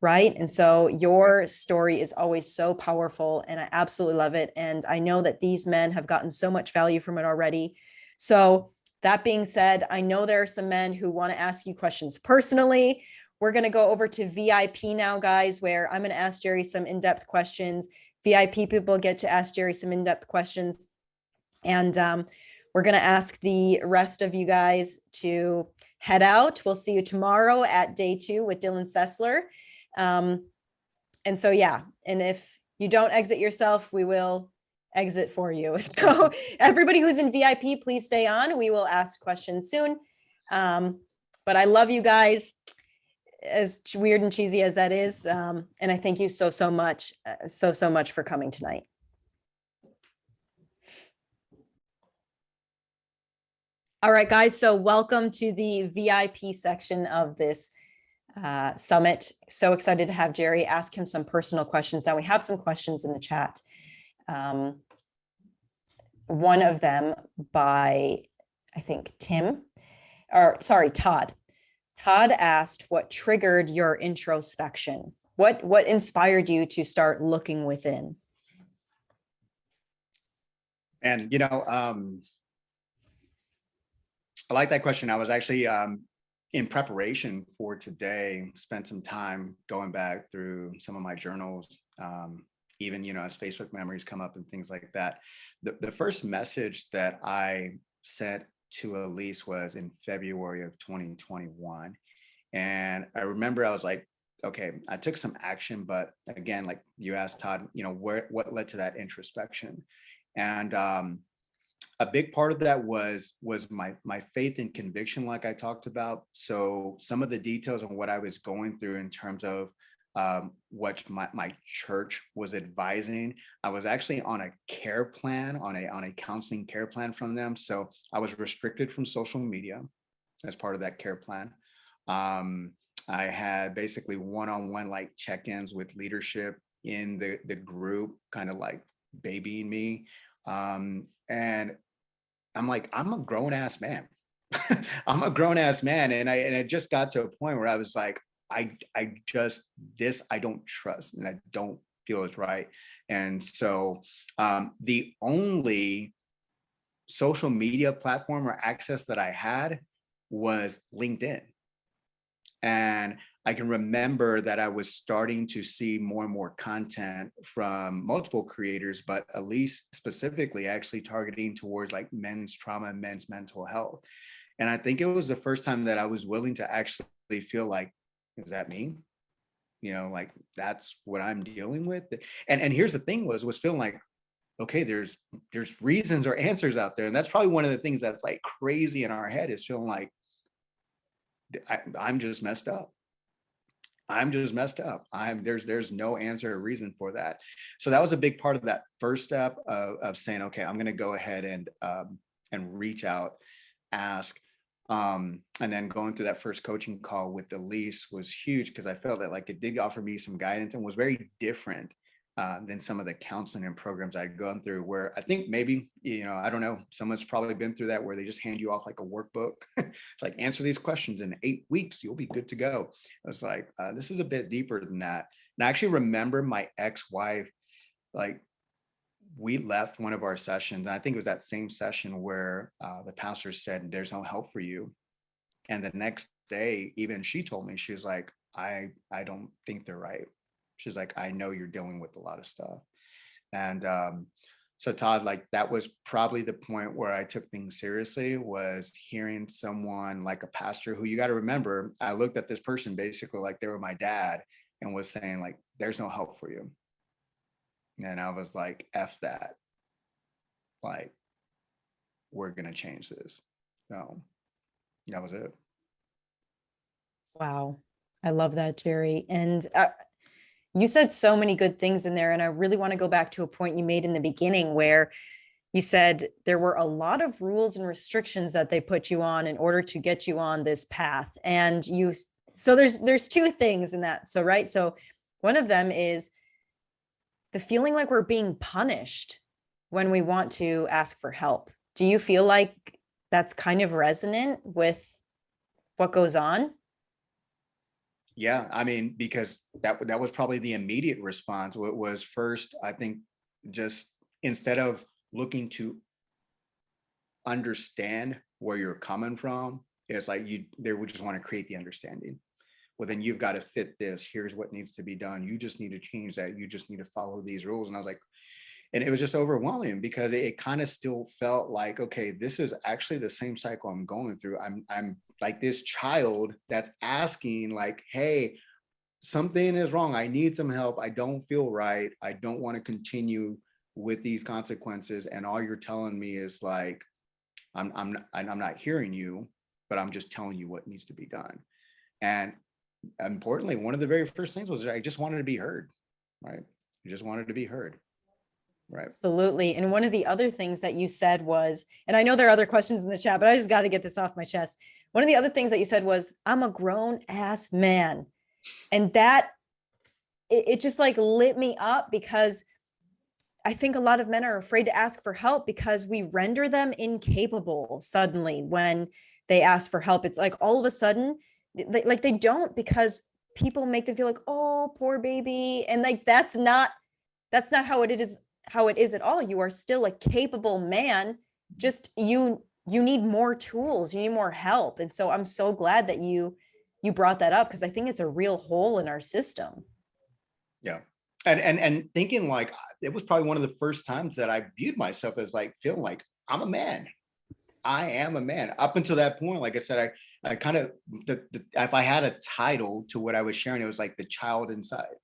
Right. And so your story is always so powerful, and I absolutely love it. And I know that these men have gotten so much value from it already. So that being said, I know there are some men who want to ask you questions personally. We're going to go over to VIP now, guys, where I'm going to ask Jerry some in-depth questions. VIP people get to ask Jerry some in-depth questions. And we're going to ask the rest of you guys to head out. We'll see you tomorrow at day 2 with Dylan Sessler. And so, yeah, and if you don't exit yourself, we will exit for you. So everybody who's in VIP, please stay on. We will ask questions soon. But I love you guys, as weird and cheesy as that is. And I thank you so much, so much for coming tonight. All right, guys. So welcome to the VIP section of this summit. So excited to have Jerry ask him some personal questions. Now we have some questions in the chat. One of them by, I think, Todd. Todd asked, what triggered your introspection? What inspired you to start looking within? And, I like that question. I was actually in preparation for today, spent some time going back through some of my journals, even, as Facebook memories come up and things like that. The first message that I sent to Elise was in February of 2021. And I remember I was like, okay, I took some action, but again, like you asked Todd, what led to that introspection? And a big part of that was my faith and conviction, like I talked about. So some of the details on what I was going through in terms of what my church was advising. I was actually on a care plan, on a counseling care plan from them. So I was restricted from social media as part of that care plan. I had basically one-on-one like check-ins with leadership in the group, kind of like babying me. And I'm like, I'm a grown ass man. I'm a grown ass man. And it just got to a point where I was like, I just, this I don't trust and I don't feel is right. And so the only social media platform or access that I had was LinkedIn. And I can remember that I was starting to see more and more content from multiple creators, but Elise specifically actually targeting towards like men's trauma and men's mental health. And I think it was the first time that I was willing to actually feel like, is that me? Like that's what I'm dealing with. And here's the thing was feeling like, okay, there's reasons or answers out there. And that's probably one of the things that's like crazy in our head, is feeling like I'm just messed up. I'm just messed up. There's no answer or reason for that. So that was a big part of that first step of saying, okay, I'm going to go ahead and reach out, ask, and then going through that first coaching call with Elise was huge, because I felt that like it did offer me some guidance and was very different than some of the counseling and programs I'd gone through, where I think maybe, I don't know, someone's probably been through that, where they just hand you off like a workbook. It's like, answer these questions in 8 weeks, you'll be good to go. I was like, this is a bit deeper than that. And I actually remember my ex-wife, like we left one of our sessions, and I think it was that same session where the pastor said, there's no help for you. And the next day, even she told me, she was like, I don't think they're right. She's like, I know you're dealing with a lot of stuff. And so Todd, like that was probably the point where I took things seriously, was hearing someone like a pastor who, you got to remember, I looked at this person basically like they were my dad, and was saying like, there's no help for you. And I was like, F that. Like, we're going to change this. So that was it. Wow. I love that, Jerry. And you said so many good things in there. And I really want to go back to a point you made in the beginning, where you said there were a lot of rules and restrictions that they put you on in order to get you on this path. And so there's two things in that. So, right. So one of them is the feeling like we're being punished when we want to ask for help. Do you feel like that's kind of resonant with what goes on? Yeah, I mean, because that was probably the immediate response. What was first, I think, just instead of looking to understand where you're coming from, it's like they would just want to create the understanding. Well, then you've got to fit this. Here's what needs to be done. You just need to change that. You just need to follow these rules. And I was like, and it was just overwhelming, because it kind of still felt like, okay, this is actually the same cycle I'm going through. I'm like this child that's asking like, hey, something is wrong. I need some help. I don't feel right. I don't want to continue with these consequences. And all you're telling me is like, I'm not hearing you, but I'm just telling you what needs to be done. And importantly, one of the very first things was I just wanted to be heard, right? You just wanted to be heard. Right. Absolutely. And one of the other things that you said was, and I know there are other questions in the chat, but I just got to get this off my chest. One of the other things that you said was, I'm a grown ass man. And that, it just like lit me up, because I think a lot of men are afraid to ask for help because we render them incapable suddenly when they ask for help. It's like all of a sudden, like they don't, because people make them feel like, oh, poor baby. And like, that's not how it is how it is at all. You are still a capable man. Just you need more tools. You need more help. And so I'm so glad that you brought that up, because I think it's a real hole in our system. Yeah. And thinking like it was probably one of the first times that I viewed myself as like feeling like I'm a man. I am a man. Up until that point, like I said, I kind of if I had a title to what I was sharing, it was like the child inside.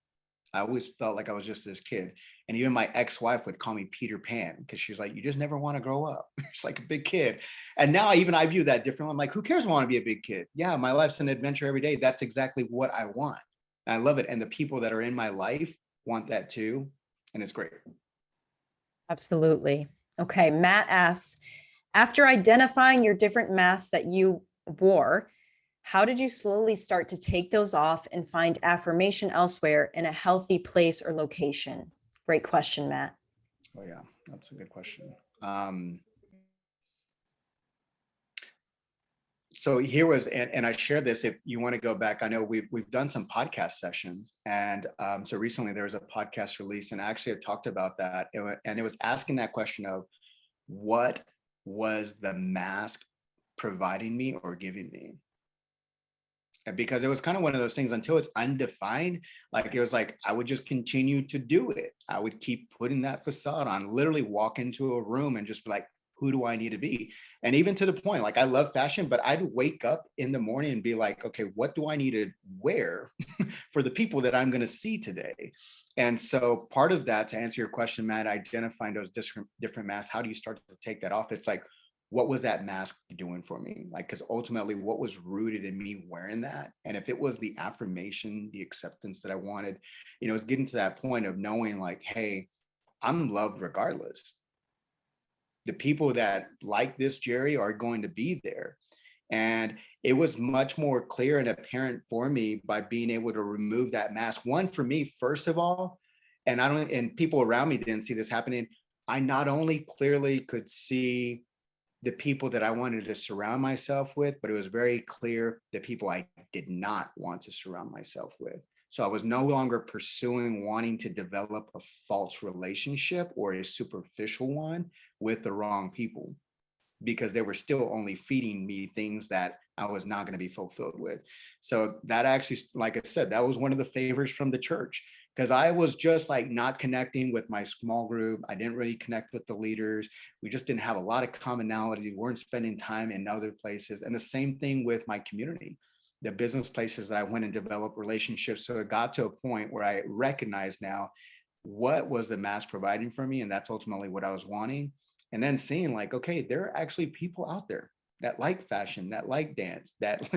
I always felt like I was just this kid. And even my ex-wife would call me Peter Pan because she's like, you just never want to grow up. It's like a big kid. And now I view that differently. I'm like, who cares? I want to be a big kid. Yeah, my life's an adventure every day. That's exactly what I want. And I love it. And the people that are in my life want that too. And it's great. Absolutely. Okay. Matt asks, after identifying your different masks that you wore, how did you slowly start to take those off and find affirmation elsewhere in a healthy place or location? Great question, Matt. Oh yeah, that's a good question. So here was, and I shared this, if you want to go back, I know we've done some podcast sessions, and so recently there was a podcast release, and I actually have talked about that, and it was asking that question of what was the mask providing me or giving me? Because it was kind of one of those things until it's undefined, like it was like I would just continue to do it. I would keep putting that facade on, literally walk into a room and just be like, who do I need to be? And even to the point, like I love fashion, but I'd wake up in the morning and be like, okay, what do I need to wear for the people that I'm going to see today? And so part of that, to answer your question, Matt, identifying those different masks, how do you start to take that off? It's like, what was that mask doing for me? Like, because ultimately what was rooted in me wearing that, and if it was the affirmation, the acceptance that I wanted, it's getting to that point of knowing like, hey, I'm loved regardless. The people that like this Jerry are going to be there. And it was much more clear and apparent for me by being able to remove that mask. One, for me, first of all, and people around me didn't see this happening. I not only clearly could see the people that I wanted to surround myself with, but it was very clear the people I did not want to surround myself with. So I was no longer pursuing wanting to develop a false relationship or a superficial one with the wrong people, because they were still only feeding me things that I was not going to be fulfilled with. So that actually, like I said, that was one of the favors from the church, because I was just like not connecting with my small group. I didn't really connect with the leaders. We just didn't have a lot of commonality. We weren't spending time in other places. And the same thing with my community, the business places that I went and developed relationships. So it got to a point where I recognized now what was the mass providing for me. And that's ultimately what I was wanting. And then seeing like, okay, there are actually people out there that like fashion, that like dance, that,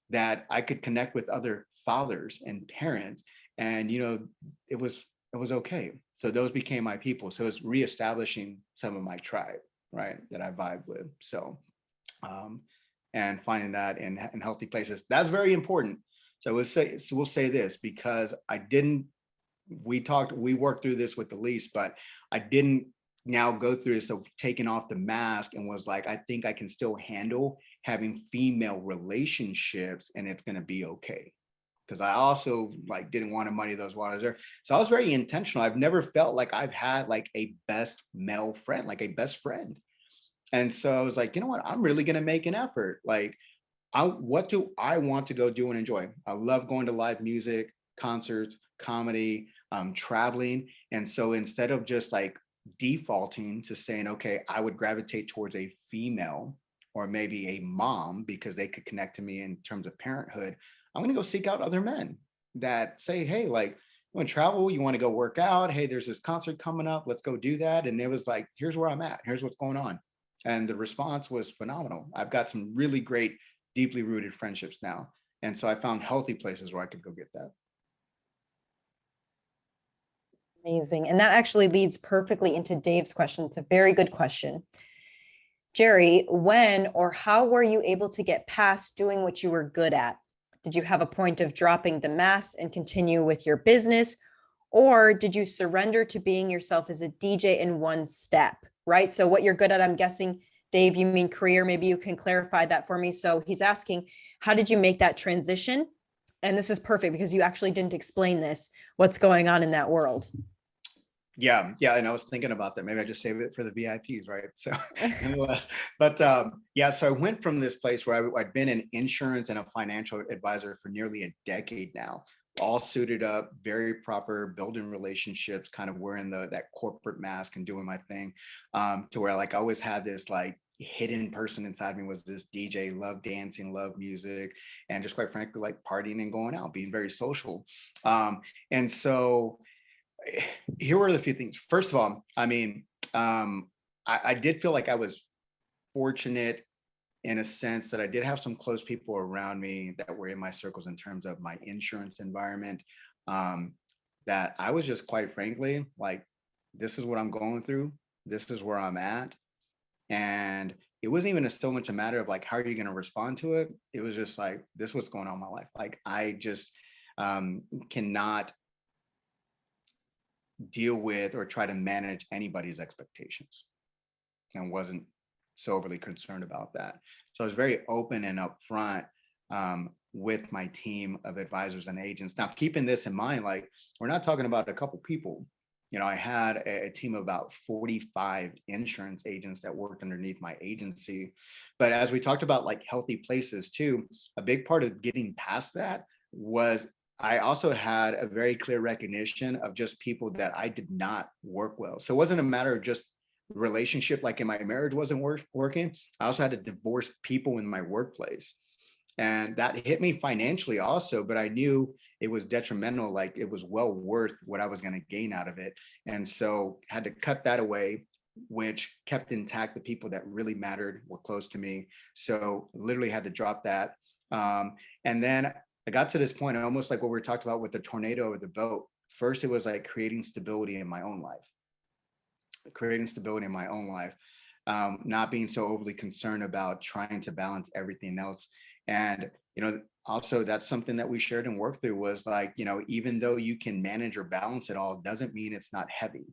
that I could connect with other fathers and parents. And, it was okay. So those became my people. So it's reestablishing some of my tribe, right, that I vibe with. So, and finding that in healthy places, that's very important. So we'll say this, because we worked through this with Elise, but I didn't now go through this of taking off the mask and was like, I think I can still handle having female relationships and it's going to be okay. Because I also like didn't want to muddy those waters there. So I was very intentional. I've never felt like I've had like a best male friend, like a best friend. And so I was like, you know what? I'm really going to make an effort. Like, what do I want to go do and enjoy? I love going to live music, concerts, comedy, traveling. And so instead of just like defaulting to saying, okay, I would gravitate towards a female or maybe a mom because they could connect to me in terms of parenthood, I'm going to go seek out other men that say, hey, like, you want to travel, you want to go work out, hey, there's this concert coming up, let's go do that. And it was like, here's where I'm at, here's what's going on. And the response was phenomenal. I've got some really great, deeply rooted friendships now. And so I found healthy places where I could go get that. Amazing. And that actually leads perfectly into Dave's question. It's a very good question. Jerry, when or how were you able to get past doing what you were good at? Did you have a point of dropping the mask and continue with your business? Or did you surrender to being yourself as a DJ in one step, right? So what you're good at, I'm guessing, Dave, you mean career. Maybe you can clarify that for me. So he's asking, how did you make that transition? And this is perfect because you actually didn't explain this, what's going on in that world. Yeah, and I was thinking about that. Maybe I just save it for the VIPs, right? So, nonetheless, but yeah, so I went from this place where I'd been an insurance and a financial advisor for nearly a decade now, all suited up, very proper, building relationships, kind of wearing that corporate mask and doing my thing, to where like I always had this like hidden person inside me was this DJ, love dancing, love music, and just quite frankly like partying and going out, being very social, and so here were the few things. First of all, I mean, I did feel like I was fortunate in a sense that I did have some close people around me that were in my circles in terms of my insurance environment. Um, that I was just quite frankly like, this is what I'm going through. This is where I'm at. And it wasn't even so much a matter of like, how are you going to respond to it? It was just like, this is what's going on in my life. Like, I just cannot deal with or try to manage anybody's expectations and wasn't so overly concerned about that. So I was very open and upfront with my team of advisors and agents. Now, keeping this in mind, like we're not talking about a couple people. You know, I had a team of about 45 insurance agents that worked underneath my agency. But as we talked about like healthy places too, a big part of getting past that was I also had a very clear recognition of just people that I did not work well. So it wasn't a matter of just relationship, like in my marriage wasn't working. I also had to divorce people in my workplace. And that hit me financially also, but I knew it was detrimental, like it was well worth what I was going to gain out of it. And so had to cut that away, which kept intact the people that really mattered, were close to me. So literally had to drop that. And then I got to this point, almost like what we talked about with the tornado or the boat. First, it was like creating stability in my own life, not being so overly concerned about trying to balance everything else. And, you know, also that's something that we shared and worked through was like, you know, even though you can manage or balance it all, doesn't mean it's not heavy.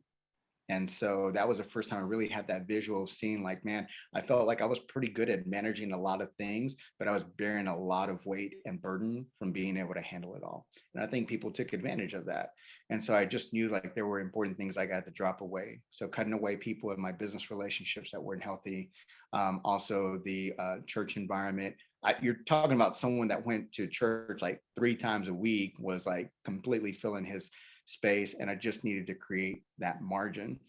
And so that was the first time I really had that visual of seeing like, man, I felt like I was pretty good at managing a lot of things, but I was bearing a lot of weight and burden from being able to handle it all. And I think people took advantage of that. And so I just knew like there were important things I got to drop away. So cutting away people in my business relationships that weren't healthy. Also the church environment. You're talking about someone that went to church like 3 times a week, was like completely filling his space, and I just needed to create that margin.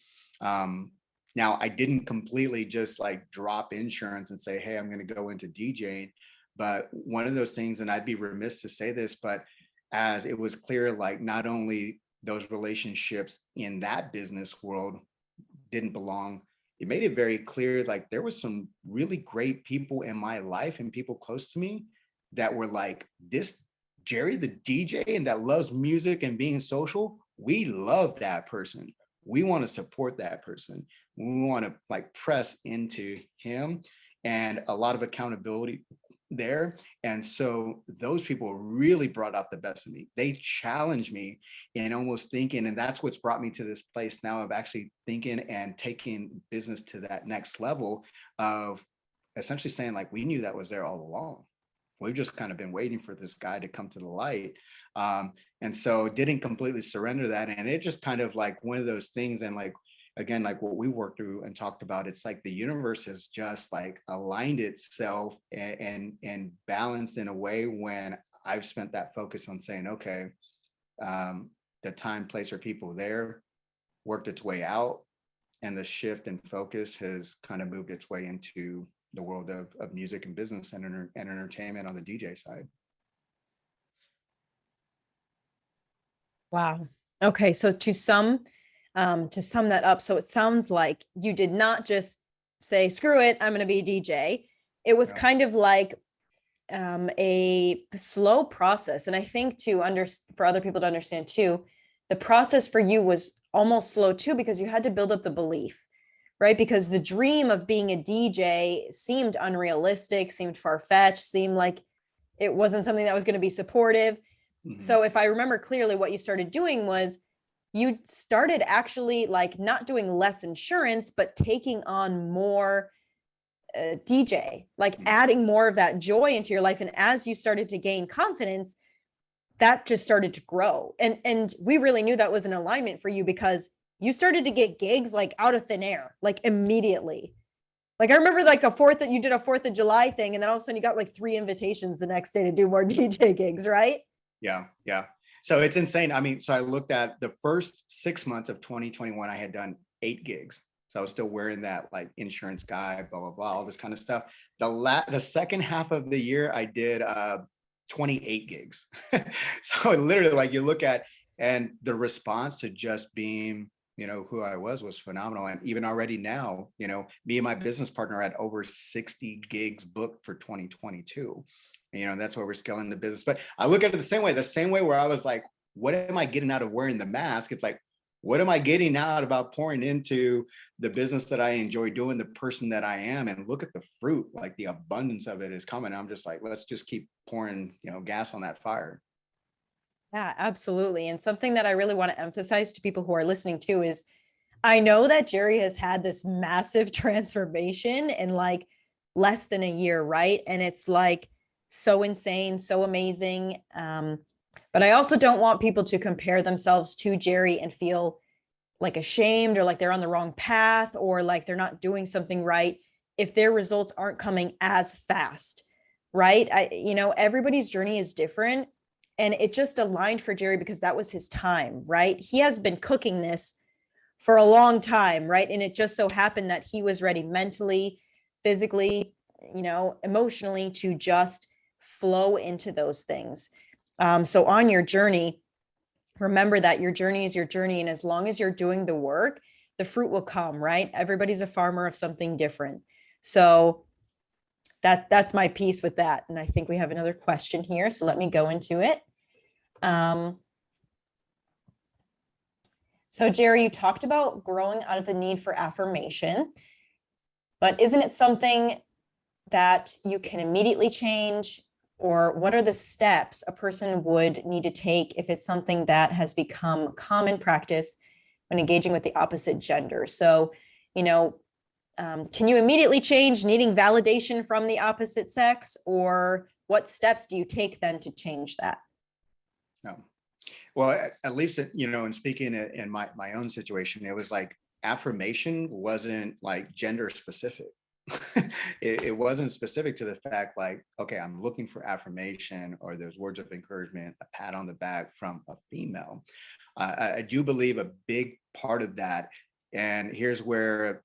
Now I didn't completely just like drop insurance and say, hey, I'm going to go into DJing, but one of those things, and I'd be remiss to say this, but as it was clear, like not only those relationships in that business world didn't belong, it made it very clear like there was some really great people in my life and people close to me that were like, this Jerry, the DJ, and that loves music and being social, we love that person. We want to support that person. We want to like press into him, and a lot of accountability there. And so those people really brought out the best in me. They challenged me in almost thinking, and that's what's brought me to this place now of actually thinking and taking business to that next level of essentially saying like, we knew that was there all along. We've just kind of been waiting for this guy to come to the light. And so didn't completely surrender that. And it just kind of like one of those things. And like, again, like what we worked through and talked about, it's like the universe has just like aligned itself and balanced in a way when I've spent that focus on saying, okay, the time, place, or people there worked its way out. And the shift in focus has kind of moved its way into the world of music and business and entertainment on the DJ side. Wow. Okay. So to sum that up, so it sounds like you did not just say, screw it, I'm going to be a DJ. It was kind of like a slow process. And I think for other people to understand too, the process for you was almost slow too, because you had to build up the belief, right? Because the dream of being a DJ seemed unrealistic, seemed far-fetched, seemed like it wasn't something that was going to be supportive. Mm-hmm. So if I remember clearly, what you started doing was you started actually like not doing less insurance, but taking on more DJ, like adding more of that joy into your life. And as you started to gain confidence, that just started to grow. And we really knew that was an alignment for you, because You started to get gigs like out of thin air, like immediately. Like I remember like you did a 4th of July thing, and then all of a sudden you got like 3 invitations the next day to do more DJ gigs, right? Yeah, yeah. So it's insane. I mean, so I looked at the first 6 months of 2021, I had done 8 gigs. So I was still wearing that like insurance guy, blah, blah, blah, all this kind of stuff. The second half of the year, I did 28 gigs. So literally like you look at, and the response to just being, who I was phenomenal. And even already now, me and my business partner had over 60 gigs booked for 2022. That's why we're scaling the business. But I look at it the same way where I was like, what am I getting out of wearing the mask? It's like, what am I getting out about pouring into the business that I enjoy doing, the person that I am? And look at the fruit, like the abundance of it is coming. I'm just like, let's just keep pouring, gas on that fire. Yeah, absolutely. And something that I really want to emphasize to people who are listening to is I know that Jerry has had this massive transformation in like less than a year, right? And it's like so insane, so amazing. But I also don't want people to compare themselves to Jerry and feel like ashamed or like they're on the wrong path or like they're not doing something right if their results aren't coming as fast, right? Everybody's journey is different, and it just aligned for Jerry because that was his time, right? He has been cooking this for a long time, right? And it just so happened that he was ready mentally, physically, emotionally to just flow into those things. So on your journey, remember that your journey is your journey. And as long as you're doing the work, the fruit will come, right? Everybody's a farmer of something different. So that's my piece with that. And I think we have another question here. So let me go into it. So Jerry, you talked about growing out of the need for affirmation, but isn't it something that you can immediately change? Or what are the steps a person would need to take if it's something that has become common practice when engaging with the opposite gender? So, can you immediately change needing validation from the opposite sex, or what steps do you take then to change that? No. Well, at least, in speaking in my own situation, it was like affirmation wasn't like gender specific. It wasn't specific to the fact like, okay, I'm looking for affirmation or those words of encouragement, a pat on the back from a female. I do believe a big part of that. And here's where,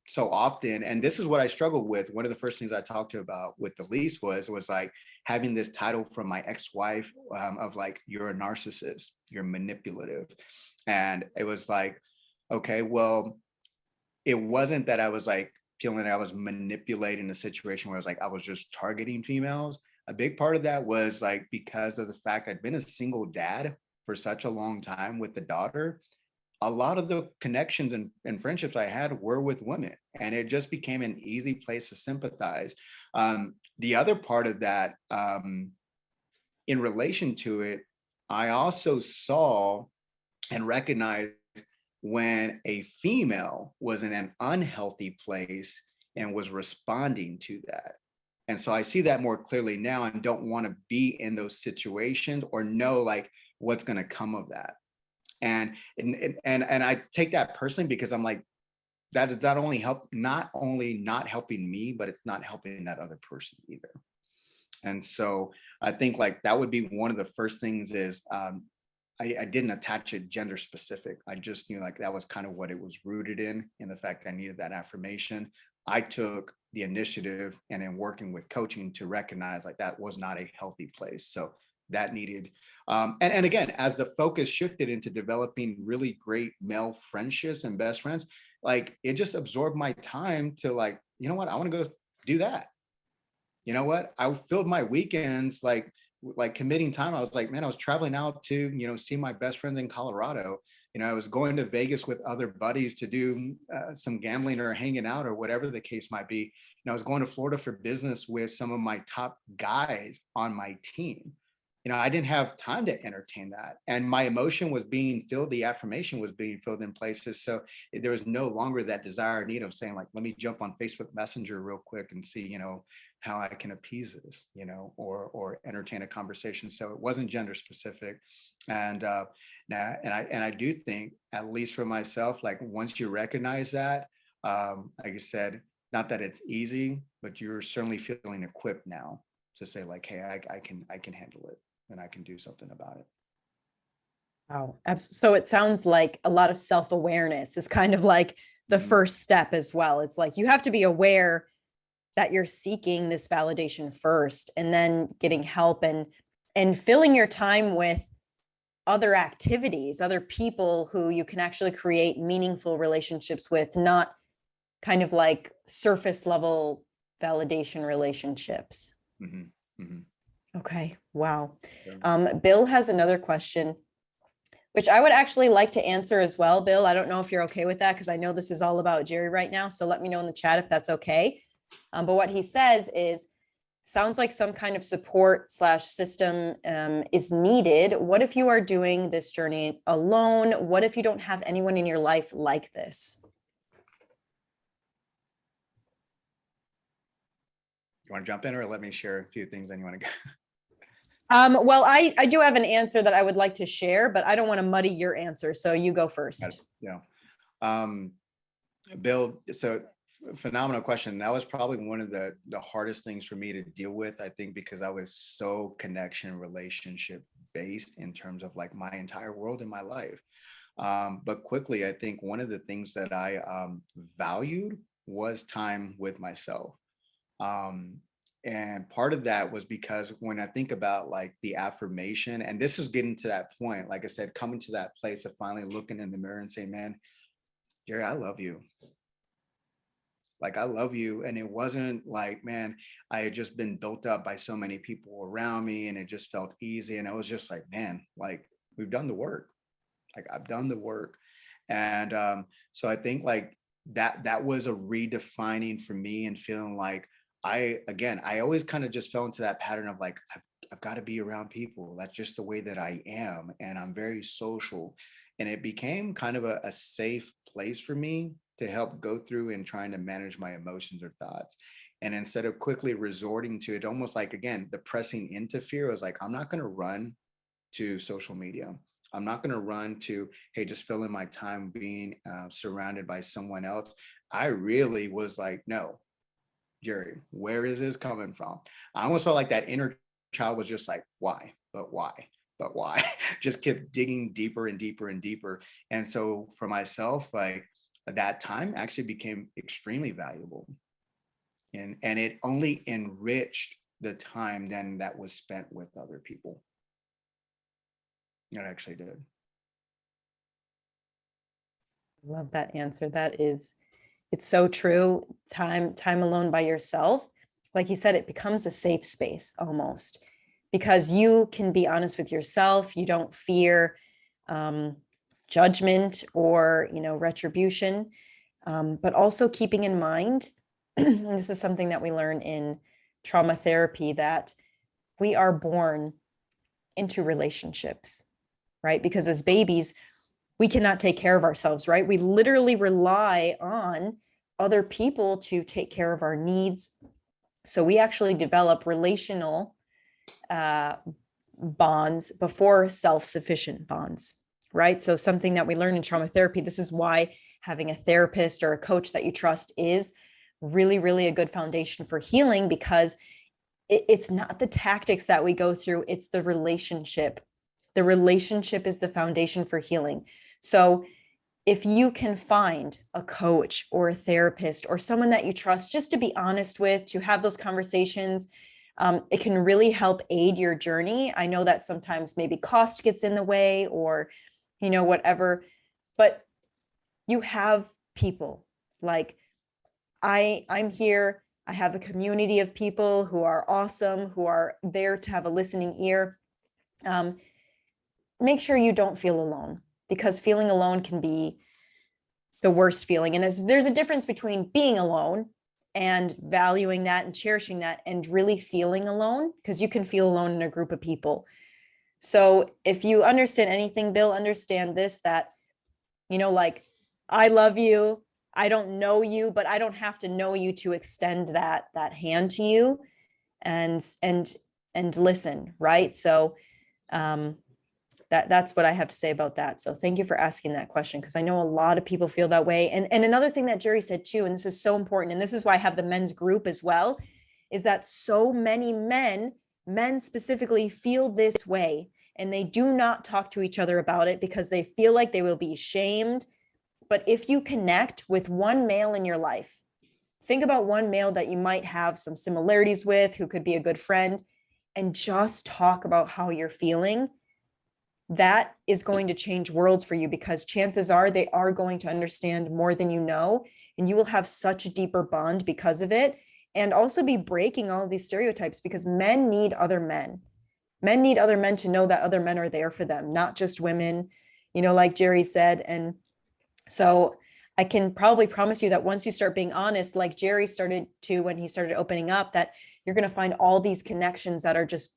so often, and this is what I struggled with. One of the first things I talked to about with Elise was like having this title from my ex-wife of like, you're a narcissist, you're manipulative. And it was like, okay, well, it wasn't that I was like feeling I was manipulating a situation where I was just targeting females. A big part of that was like because of the fact I'd been a single dad for such a long time with the daughter. A lot of the connections and friendships I had were with women, and it just became an easy place to sympathize. The other part of that, in relation to it, I also saw and recognized when a female was in an unhealthy place and was responding to that. And so I see that more clearly now and don't want to be in those situations or know like what's going to come of that. And I take that personally because I'm like, that is not only not helping me, but it's not helping that other person either. And so I think like that would be one of the first things is I didn't attach it gender specific. I just knew like that was kind of what it was rooted in the fact I needed that affirmation. I took the initiative and in working with coaching to recognize like that was not a healthy place. So that needed, and again, as the focus shifted into developing really great male friendships and best friends, like it just absorbed my time to like, you know what, I want to go do that. You know what, I filled my weekends like committing time. I was like, man, I was traveling out to, see my best friends in Colorado. I was going to Vegas with other buddies to do some gambling or hanging out or whatever the case might be. I was going to Florida for business with some of my top guys on my team. I didn't have time to entertain that. And my emotion was being filled, the affirmation was being filled in places. So there was no longer that desire or need of saying, like, let me jump on Facebook Messenger real quick and see, how I can appease this, or entertain a conversation. So it wasn't gender specific. And now, and I do think, at least for myself, like once you recognize that, like I said, not that it's easy, but you're certainly feeling equipped now to say like, hey, I can handle it and I can do something about it. Wow. So it sounds like a lot of self-awareness is kind of like the first step as well. It's like you have to be aware that you're seeking this validation first, and then getting help and filling your time with other activities, other people who you can actually create meaningful relationships with, not kind of like surface level validation relationships. Okay. Wow. Bill has another question, which I would actually like to answer as well. Bill, I don't know if you're okay with that, because I know this is all about Jerry right now. So let me know in the chat if that's okay. But what he says is, sounds like some kind of support / system is needed. What if you are doing this journey alone? What if you don't have anyone in your life like this? You want to jump in, or let me share a few things and you want to go? Well, I do have an answer that I would like to share, but I don't want to muddy your answer. So you go first. Yeah. Bill, so phenomenal question. That was probably one of the hardest things for me to deal with, I think, because I was so connection relationship based in terms of like my entire world in my life. But quickly, I think one of the things that I valued was time with myself. And part of that was because when I think about like the affirmation, and this is getting to that point, like I said, coming to that place of finally looking in the mirror and saying, man, Jerry, I love you. Like, I love you. And it wasn't like, man, I had just been built up by so many people around me and it just felt easy. And I was just like, man, like we've done the work. Like I've done the work. And so I think like that was a redefining for me, and feeling like I always kind of just fell into that pattern of like, I've got to be around people. That's just the way that I am. And I'm very social. And it became kind of a safe place for me to help go through and trying to manage my emotions or thoughts. And instead of quickly resorting to it, almost like, again, the pressing into fear, was like, I'm not going to run to social media. I'm not going to run to, hey, just fill in my time being surrounded by someone else. I really was like, no, Jerry, where is this coming from? I almost felt like that inner child was just like, why? But why? But why? Just kept digging deeper and deeper and deeper. And so for myself, like that time actually became extremely valuable. And it only enriched the time then that was spent with other people. It actually did. Love that answer. It's so true. Time alone by yourself, like you said, it becomes a safe space almost, because you can be honest with yourself. You don't fear judgment or retribution, but also keeping in mind, this is something that we learn in trauma therapy, that we are born into relationships, right? Because as babies, we cannot take care of ourselves, right? We literally rely on other people to take care of our needs. So we actually develop relational bonds before self-sufficient bonds, right? So something that we learn in trauma therapy, this is why having a therapist or a coach that you trust is really, really a good foundation for healing, because it's not the tactics that we go through, it's the relationship. The relationship is the foundation for healing. So if you can find a coach or a therapist or someone that you trust, just to be honest with, to have those conversations, it can really help aid your journey. I know that sometimes maybe cost gets in the way, or, whatever, but you have people like I'm here. I have a community of people who are awesome, who are there to have a listening ear. Make sure you don't feel alone, because feeling alone can be the worst feeling. And there's a difference between being alone and valuing that and cherishing that, and really feeling alone, because you can feel alone in a group of people. So if you understand anything, Bill, understand this, that, like, I love you. I don't know you, but I don't have to know you to extend that hand to you and listen. Right. So that's what I have to say about that. So thank you for asking that question, because I know a lot of people feel that way. And another thing that Jerry said too, and this is so important, and this is why I have the men's group as well, is that so many men specifically feel this way, and they do not talk to each other about it because they feel like they will be shamed. But if you connect with one male in your life, think about one male that you might have some similarities with, who could be a good friend, and just talk about how you're feeling. That is going to change worlds for you, because chances are they are going to understand more than you know, and you will have such a deeper bond because of it. And also be breaking all of these stereotypes, because men need other men. Men need other men to know that other men are there for them, not just women, like Jerry said. And so I can probably promise you that once you start being honest, like Jerry started to when he started opening up, that you're going to find all these connections that are just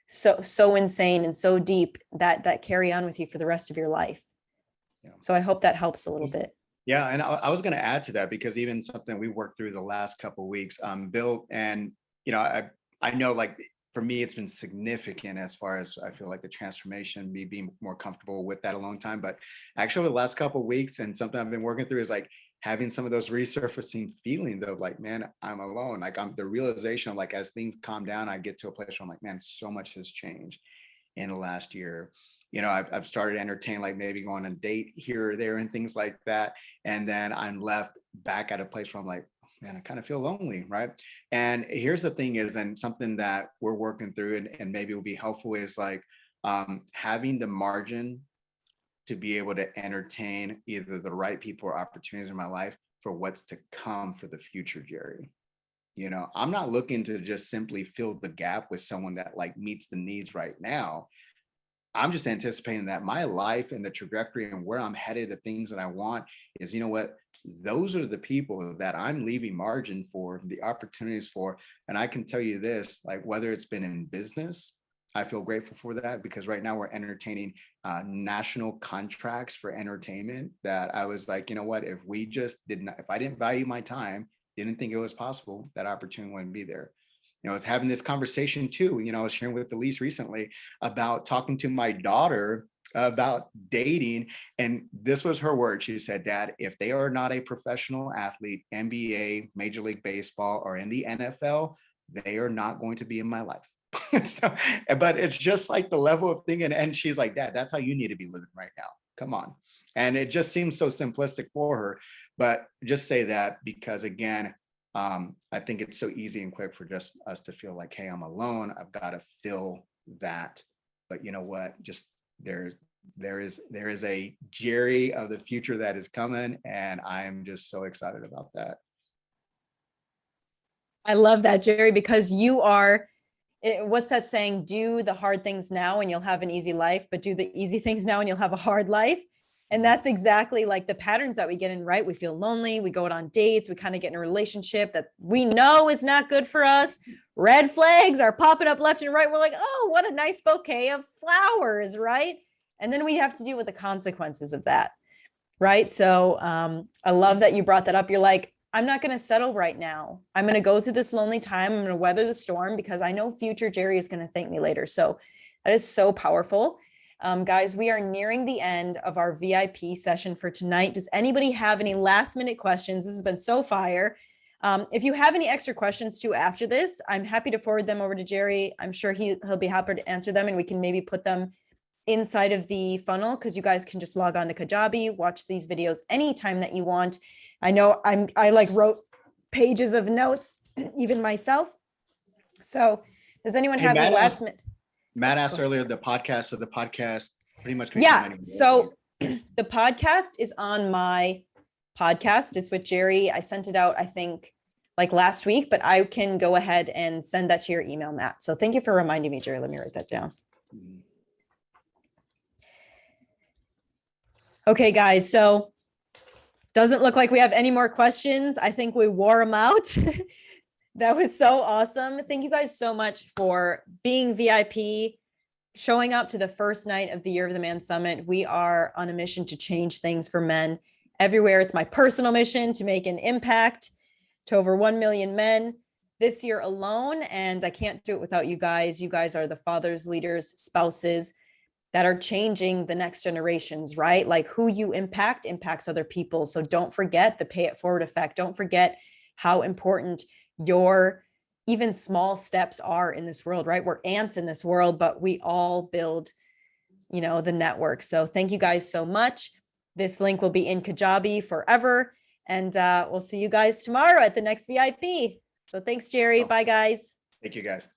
so insane and so deep that carry on with you for the rest of your life. Yeah. So I hope that helps a little bit. Yeah, and I was going to add to that, because even something we worked through the last couple of weeks, Bill, and I know, like, for me, it's been significant as far as I feel like the transformation, me being more comfortable with that a long time. But actually, the last couple of weeks, and something I've been working through, is like having some of those resurfacing feelings of like, man, I'm alone. Like, I'm the realization of, like, as things calm down, I get to a place where I'm like, man, so much has changed in the last year. I've started entertaining, like, maybe going on a date here or there and things like that. And then I'm left back at a place where I'm like, man, I kind of feel lonely, right? And here's the thing is, and something that we're working through, and maybe will be helpful, is like having the margin to be able to entertain either the right people or opportunities in my life for what's to come for the future, Jerry. I'm not looking to just simply fill the gap with someone that, like, meets the needs right now. I'm just anticipating that my life and the trajectory and where I'm headed, the things that I want, is, those are the people that I'm leaving margin for, the opportunities for. And I can tell you this, like, whether it's been in business, I feel grateful for that, because right now we're entertaining national contracts for entertainment that I was like, if we just if I didn't value my time, didn't think it was possible, that opportunity wouldn't be there. I was having this conversation too, I was sharing with Elise recently about talking to my daughter about dating. And this was her word. She said, Dad, if they are not a professional athlete, NBA, Major League Baseball, or in the NFL, they are not going to be in my life. But it's just like the level of thinking. And she's like, Dad, that's how you need to be living right now. Come on. And it just seems so simplistic for her. But just say that because, again, I think it's so easy and quick for just us to feel like, hey, I'm alone. I've got to fill that. But you know what? Just there is a Jerry of the future that is coming, and I'm just so excited about that. I love that, Jerry, because you are, what's that saying? Do the hard things now and you'll have an easy life, but do the easy things now and you'll have a hard life. And that's exactly like the patterns that we get in, right? We feel lonely, we go out on dates, we kind of get in a relationship that we know is not good for us. Red flags are popping up left and right. We're like, oh, what a nice bouquet of flowers, right? And then we have to deal with the consequences of that, right? So I love that you brought that up. You're like, I'm not going to settle right now. I'm going to go through this lonely time. I'm going to weather the storm because I know future Jerry is going to thank me later. So that is so powerful. Guys, we are nearing the end of our VIP session for tonight. Does anybody have any last minute questions? This has been so fire. If you have any extra questions too after this, I'm happy to forward them over to Jerry. I'm sure he'll be happy to answer them, and we can maybe put them inside of the funnel, because you guys can just log on to Kajabi, watch these videos anytime that you want. I know I like wrote pages of notes, even myself. So does anyone have any last minute? Matt asked earlier the podcast, so the podcast pretty much. Yeah. So the podcast is on my podcast. It's with Jerry. I sent it out, I think, like last week, but I can go ahead and send that to your email, Matt. So thank you for reminding me, Jerry. Let me write that down. Okay, guys. So doesn't look like we have any more questions. I think we wore them out. That was so awesome. Thank you guys so much for being VIP, showing up to the first night of the Year of the Man Summit. We are on a mission to change things for men everywhere. It's my personal mission to make an impact to over 1 million men this year alone. And I can't do it without you guys. You guys are the fathers, leaders, spouses that are changing the next generations, right? Like who you impact impacts other people. So don't forget the pay it forward effect. Don't forget how important your even small steps are in this world, right? We're ants in this world, but we all build, the network. So thank you guys so much. This link will be in Kajabi forever. And we'll see you guys tomorrow at the next VIP. So thanks, Jerry. Bye, guys. Thank you, guys.